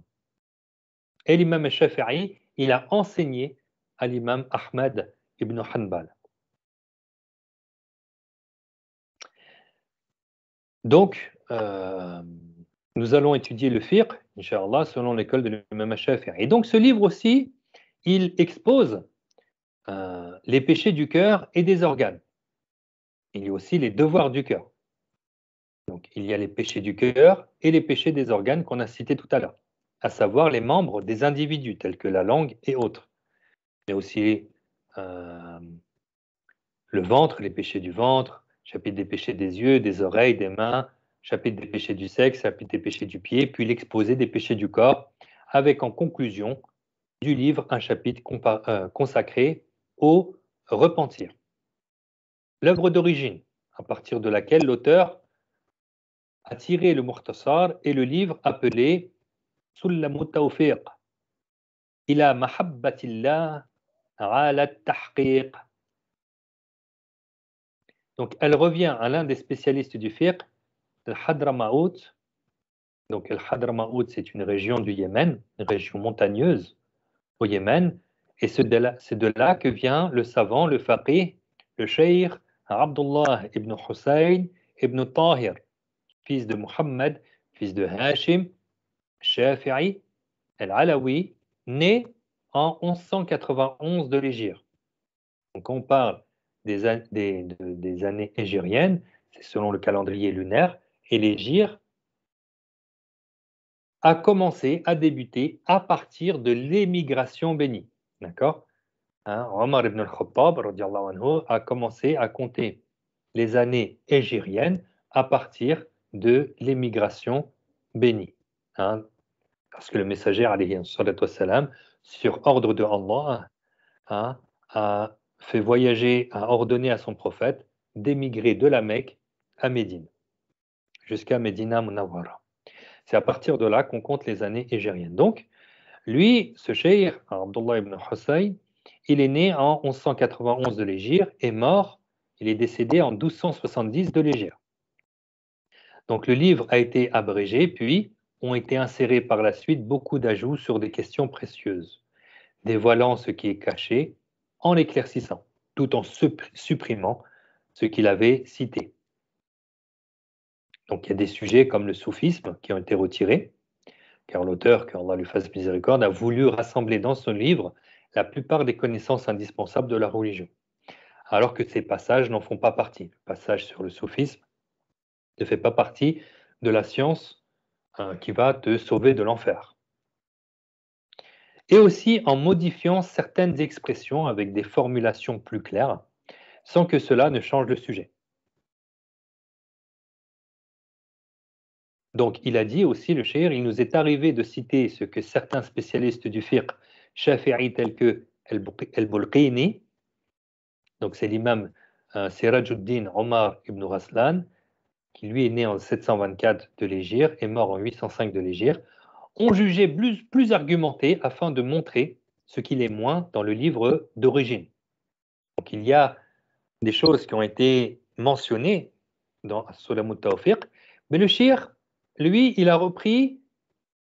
S1: Et l'imam Shafi'i, il a enseigné à l'imam Ahmad ibn Hanbal. Donc, nous allons étudier le fiqh, Inch'Allah, selon l'école de l'imam Shafi'i. Et donc, ce livre aussi, il expose les péchés du cœur et des organes. Il y a aussi les devoirs du cœur. Donc, il y a les péchés du cœur et les péchés des organes qu'on a cités tout à l'heure, à savoir les membres des individus, tels que la langue et autres. Il y a aussi le ventre, les péchés du ventre, chapitre des péchés des yeux, des oreilles, des mains, chapitre des péchés du sexe, chapitre des péchés du pied, puis l'exposé des péchés du corps, avec en conclusion du livre un chapitre consacré au repentir. L'œuvre d'origine, à partir de laquelle l'auteur a tiré le Mukhtasar et le livre appelé Sullamu Tawfiq ila mahabbatillah ala tahqiq. Donc, elle revient à l'un des spécialistes du fiqh, le Hadramaout. Donc, le Hadramaout, c'est une région du Yémen, une région montagneuse au Yémen. Et c'est de là que vient le savant, le faqih, le cheikh Abdullah ibn Hussein ibn Tahir, fils de Muhammad, fils de Hashim, Shafi'i, al-Alawi, né en 1191 de l'Hégire. Donc, quand on parle des années hégiriennes, c'est selon le calendrier lunaire, et l'Hégire a débuté à partir de l'émigration bénie. D'accord? Omar ibn al-Khattab radiallahu anhu, a commencé à compter les années hégiriennes à partir de l'émigration bénie. Hein, parce que le messager, alayhi salatu wassalam, sur ordre de Allah, hein, a fait voyager, a ordonné à son prophète d'émigrer de la Mecque à Médine, jusqu'à Médina Munawwara. C'est à partir de là qu'on compte les années hégériennes. Donc, lui, ce cheikh, Abdullah ibn Hussein, il est né en 1191 de l'Hégire et mort, il est décédé en 1270 de l'Hégire. Donc le livre a été abrégé, puis ont été insérés par la suite beaucoup d'ajouts sur des questions précieuses, dévoilant ce qui est caché en l'éclaircissant, tout en supprimant ce qu'il avait cité. Donc il y a des sujets comme le soufisme qui ont été retirés, car l'auteur, qu'Allah lui fasse miséricorde, a voulu rassembler dans son livre la plupart des connaissances indispensables de la religion, alors que ces passages n'en font pas partie. Le passage sur le soufisme ne fait pas partie de la science qui va te sauver de l'enfer. Et aussi en modifiant certaines expressions avec des formulations plus claires, sans que cela ne change le sujet. Donc, il a dit aussi, le cheikh, il nous est arrivé de citer ce que certains spécialistes du fiqh shafi'i tels que al-Bulqini, donc c'est l'imam Sirajuddin Omar ibn Raslan, qui lui est né en 724 de l'Hégire et mort en 805 de l'Hégire, ont jugé plus argumenté afin de montrer ce qu'il est moins dans le livre d'origine. Donc il y a des choses qui ont été mentionnées dans As-Sulam al-Tawfiq, mais le cheikh, lui, il a repris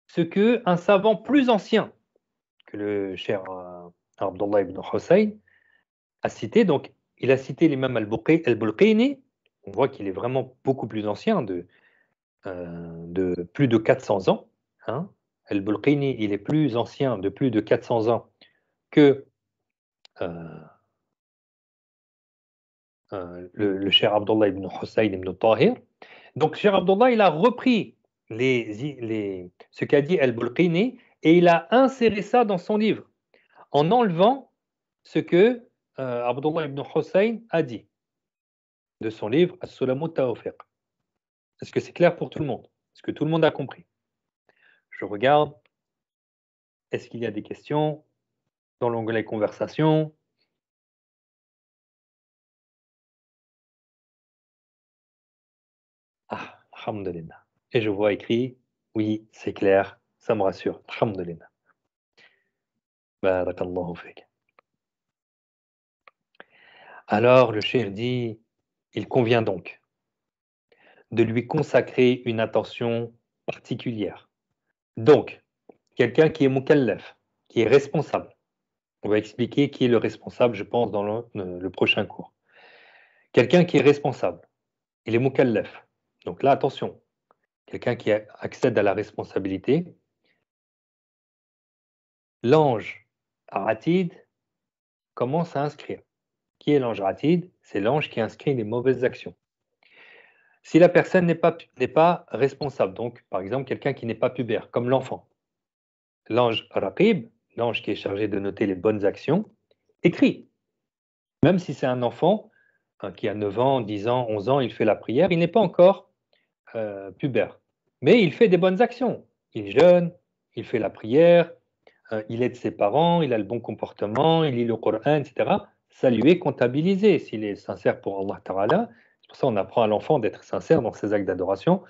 S1: ce que un savant plus ancien que le cheikh Abdullah ibn Hussein a cité. Donc il a cité l'imam al-Bulqini, on voit qu'il est vraiment beaucoup plus ancien, de plus de 400 ans. Hein. Al-Bulqini, il est plus ancien de plus de 400 ans que le cheikh Abdullah ibn Hussein ibn Tahir. Donc, cheikh Abdullah, il a repris ce qu'a dit Al-Bulqini et il a inséré ça dans son livre en enlevant ce que Abdullah ibn Hussein a dit de son livre As-Sulam al-Tawfiq. Est-ce que c'est clair pour tout le monde? Est-ce que tout le monde a compris? Je regarde. Est-ce qu'il y a des questions dans l'onglet conversation? Ah, alhamdulillah. Et je vois écrit, oui, c'est clair, ça me rassure. Alhamdulillah. Barakallahu fik. Alors le cheikh dit, il convient donc de lui consacrer une attention particulière. Donc, quelqu'un qui est mukallaf, qui est responsable. On va expliquer qui est le responsable, je pense, dans le prochain cours. Quelqu'un qui est responsable, il est mukallaf. Donc là, attention, quelqu'un qui accède à la responsabilité, l'ange Atid commence à inscrire. Qui est l'ange Atid? C'est l'ange qui inscrit les mauvaises actions. Si la personne n'est pas responsable, donc par exemple quelqu'un qui n'est pas pubère, comme l'enfant, l'ange Raqib, l'ange qui est chargé de noter les bonnes actions, écrit. Même si c'est un enfant qui a 9 ans, 10 ans, 11 ans, il fait la prière, il n'est pas encore pubère. Mais il fait des bonnes actions. Il jeûne, il fait la prière, il aide ses parents, il a le bon comportement, il lit le Coran, etc. Ça lui est comptabilisé s'il est sincère pour Allah Ta'ala. C'est pour ça qu'on apprend à l'enfant d'être sincère dans ses actes d'adoration.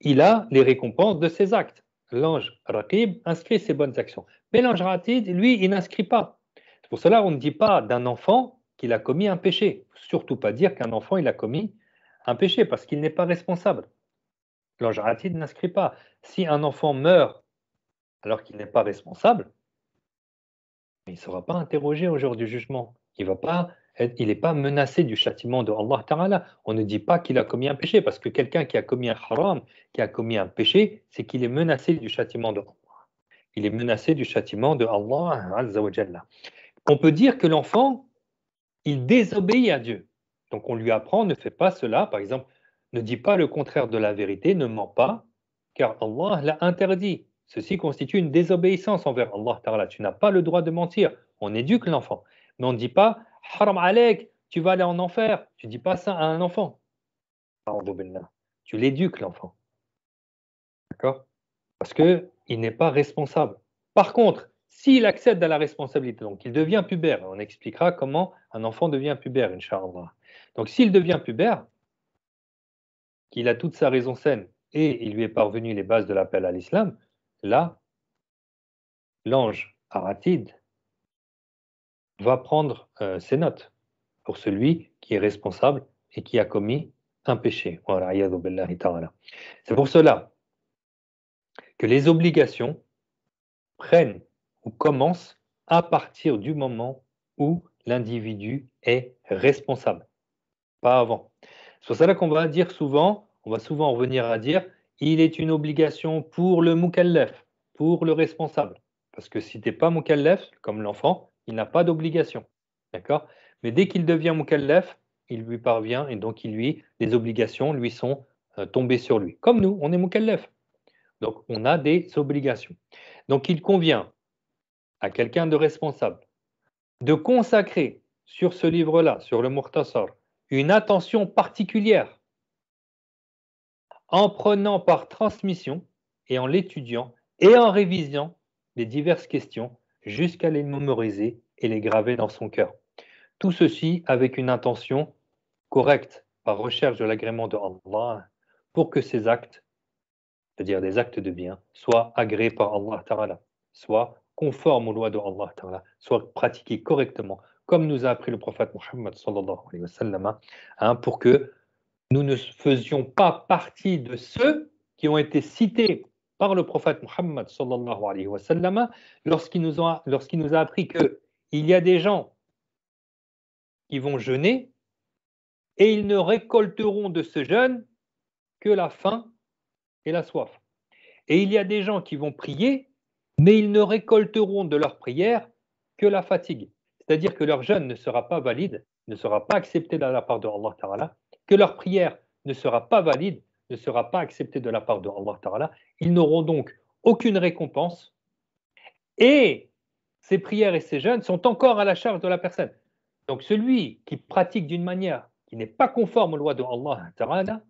S1: Il a les récompenses de ses actes. L'ange Raqib inscrit ses bonnes actions. Mais l'ange Ratid, lui, il n'inscrit pas. C'est pour cela qu'on ne dit pas d'un enfant qu'il a commis un péché. Il ne faut surtout pas dire qu'un enfant il a commis un péché parce qu'il n'est pas responsable. L'ange Ratid n'inscrit pas. Si un enfant meurt alors qu'il n'est pas responsable, il ne sera pas interrogé au jour du jugement. Il n'est pas menacé du châtiment de Allah Ta'ala. On ne dit pas qu'il a commis un péché, parce que quelqu'un qui a commis un haram, qui a commis un péché, c'est qu'il est menacé du châtiment de Allah. Il est menacé du châtiment de Allah Azza wa Jalla. On peut dire que l'enfant, il désobéit à Dieu. Donc on lui apprend, ne fais pas cela, par exemple, ne dis pas le contraire de la vérité, ne mens pas, car Allah l'a interdit. Ceci constitue une désobéissance envers Allah Ta'ala. Tu n'as pas le droit de mentir. On éduque l'enfant. Mais on ne dit pas, haram alek, tu vas aller en enfer. Tu ne dis pas ça à un enfant. Tu l'éduques l'enfant. D'accord? Parce qu'il n'est pas responsable. Par contre, s'il accède à la responsabilité, donc il devient pubère, on expliquera comment un enfant devient pubère, Inch'Allah. Donc s'il devient pubère, qu'il a toute sa raison saine et il lui est parvenu les bases de l'appel à l'islam, là, l'ange Aratide va prendre ses notes pour celui qui est responsable et qui a commis un péché. Voilà, c'est pour cela que les obligations prennent ou commencent à partir du moment où l'individu est responsable, pas avant. C'est pour cela qu'on va dire souvent, on va souvent revenir à dire, il est une obligation pour le mukallaf, pour le responsable. Parce que si tu n'es pas mukallaf, comme l'enfant, il n'a pas d'obligation. D'accord? Mais dès qu'il devient mukallaf, il lui parvient et donc les obligations lui sont tombées sur lui. Comme nous, on est mukallaf. Donc on a des obligations. Donc il convient à quelqu'un de responsable de consacrer sur ce livre-là, sur le Mukhtasar, une attention particulière en prenant par transmission et en l'étudiant et en révisant les diverses questions jusqu'à les mémoriser et les graver dans son cœur. Tout ceci avec une intention correcte, par recherche de l'agrément de Allah, pour que ces actes, c'est-à-dire des actes de bien, soient agréés par Allah Ta'ala, soient conformes aux lois de Allah Ta'ala, soient pratiqués correctement, comme nous a appris le prophète Mohammed sallallahu alayhi wa sallam, pour que nous ne faisions pas partie de ceux qui ont été cités par le prophète Mohammed sallallahu alayhi wa sallam lorsqu'il nous a appris qu'il y a des gens qui vont jeûner et ils ne récolteront de ce jeûne que la faim et la soif. Et il y a des gens qui vont prier, mais ils ne récolteront de leur prière que la fatigue. C'est-à-dire que leur jeûne ne sera pas valide, ne sera pas accepté de la part de Allah Ta'ala, que leur prière ne sera pas valide, ne sera pas acceptée de la part de Allah Ta'ala. Ils n'auront donc aucune récompense et ces prières et ces jeûnes sont encore à la charge de la personne. Donc celui qui pratique d'une manière qui n'est pas conforme aux lois de Allah Ta'ala,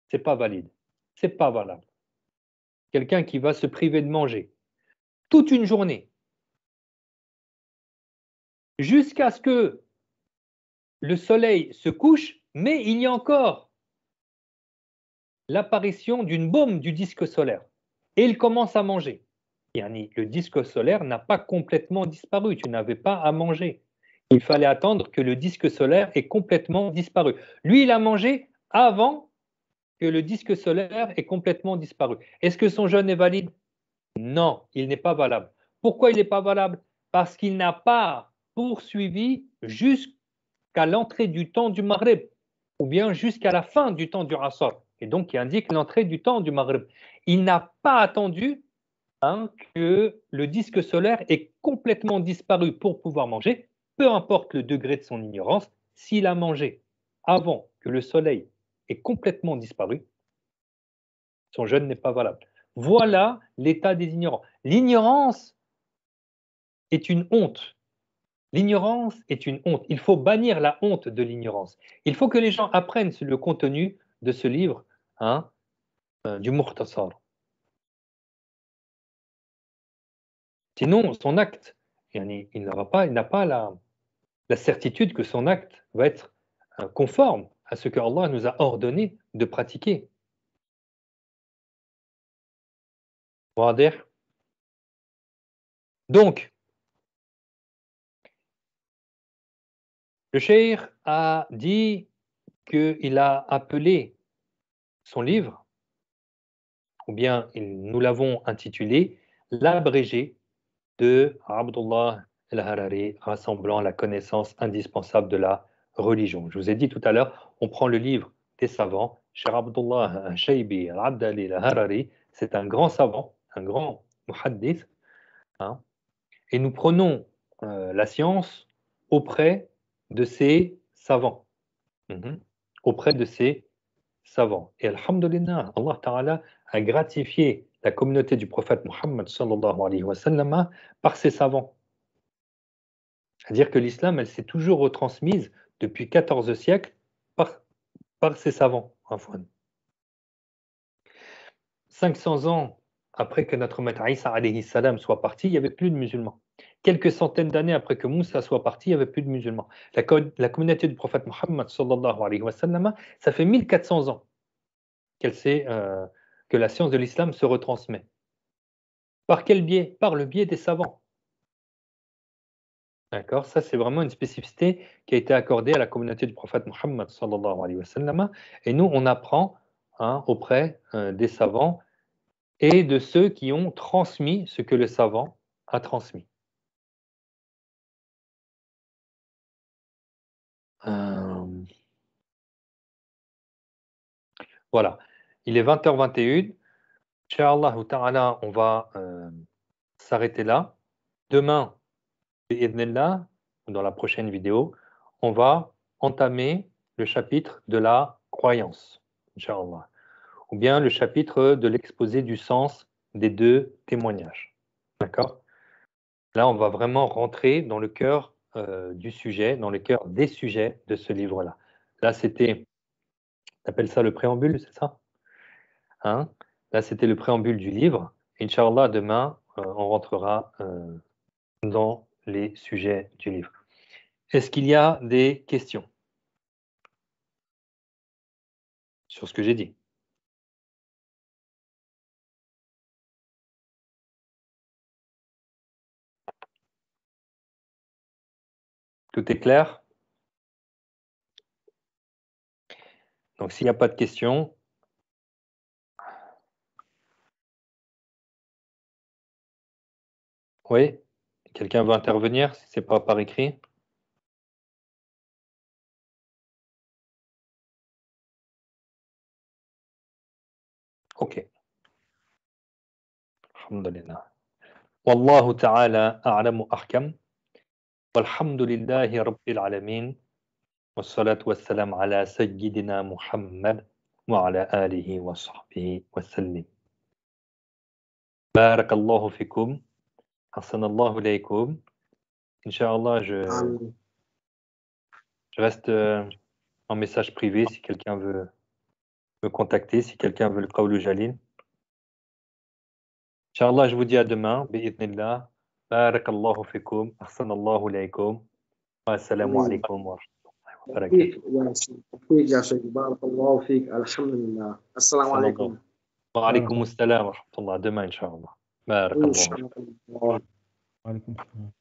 S1: ce n'est pas valide, ce n'est pas valable. Quelqu'un qui va se priver de manger toute une journée jusqu'à ce que le soleil se couche, mais il y a encore l'apparition d'une baume du disque solaire. Et il commence à manger. Le disque solaire n'a pas complètement disparu, tu n'avais pas à manger. Il fallait attendre que le disque solaire ait complètement disparu. Lui, il a mangé avant que le disque solaire ait complètement disparu. Est-ce que son jeûne est valide? Non, il n'est pas valable. Pourquoi il n'est pas valable? Parce qu'il n'a pas poursuivi jusqu'à l'entrée du temps du Maghrib, ou bien jusqu'à la fin du temps du Asr, et donc qui indique l'entrée du temps du Maghrib. Il n'a pas attendu que le disque solaire ait complètement disparu pour pouvoir manger, peu importe le degré de son ignorance. S'il a mangé avant que le soleil ait complètement disparu, son jeûne n'est pas valable. Voilà l'état des ignorants. L'ignorance est une honte. L'ignorance est une honte. Il faut bannir la honte de l'ignorance. Il faut que les gens apprennent le contenu de ce livre du Mukhtasar. Sinon, son acte, il n'a pas la certitude que son acte va être conforme à ce que Allah nous a ordonné de pratiquer. Donc, le cheikh a dit qu'il a appelé son livre, ou bien nous l'avons intitulé L'abrégé de Abdullah al-Harari, rassemblant la connaissance indispensable de la religion. Je vous ai dit tout à l'heure, on prend le livre des savants. Cheikh Abdullah Shaybi al-Abdali al-Harari, c'est un grand savant, un grand muhaddith, hein, et nous prenons la science auprès de ces savants. Auprès de ces savants. Et alhamdulillah, Allah Ta'ala a gratifié la communauté du prophète Muhammad sallallahu alayhi wa sallam par ses savants. C'est-à-dire que l'islam, elle s'est toujours retransmise depuis 14 siècles par ses savants. 500 ans après que notre maître Isa alayhi salam soit parti, il n'y avait plus de musulmans. Quelques centaines d'années après que Moussa soit parti, il n'y avait plus de musulmans. La communauté du prophète Muhammad sallallahu alayhi wa sallam, ça fait 1400 ans que la science de l'islam se retransmet. Par quel biais? Par le biais des savants. D'accord? Ça, c'est vraiment une spécificité qui a été accordée à la communauté du prophète Muhammad sallallahu alayhi wa sallam. Et nous, on apprend auprès des savants et de ceux qui ont transmis ce que le savant a transmis. Voilà. Il est 20h21. Inch'Allah ta'ala, on va s'arrêter là. Demain, bi'idhnillah, dans la prochaine vidéo, on va entamer le chapitre de la croyance, Inch'Allah, ou bien le chapitre de l'exposé du sens des deux témoignages. D'accord? Là, on va vraiment rentrer dans le cœur du sujet, dans le cœur des sujets de ce livre-là. Là, c'était, on appelle ça le préambule, c'est ça? Hein? Là, c'était le préambule du livre. Inch'Allah, demain, on rentrera dans les sujets du livre. Est-ce qu'il y a des questions sur ce que j'ai dit? Tout est clair? Donc, s'il n'y a pas de questions, oui, quelqu'un veut intervenir si ce n'est pas par écrit? Ok. Alhamdulillah. Wallahu ta'ala a'lamu ahkam. Walhamdulillahi rabbil alamin. Wassalatu wassalam ala sayyidina Muhammad wa ala alihi wa sahbihi wa sallim. Barakallahu fikum. Hassanallahu alaykum. Inch'Allah, je reste en message privé si quelqu'un veut me contacter, si quelqu'un veut le qawlu jalil. Inch'Allah, je vous dis à demain. Bi'idhnillah. Barakallahu fikum. Ahsanallahu alaykum. Assalamu alaykum wa rahmatullahi wa barakatuh.
S2: فيك يا شيخ بارك الله فيك الحمد لله السلام عليكم
S1: وعليكم السلام ورحمة الله. Demain, Inch'Allah. Barakallahu.
S2: إن شاء الله
S3: وعليكم السلام.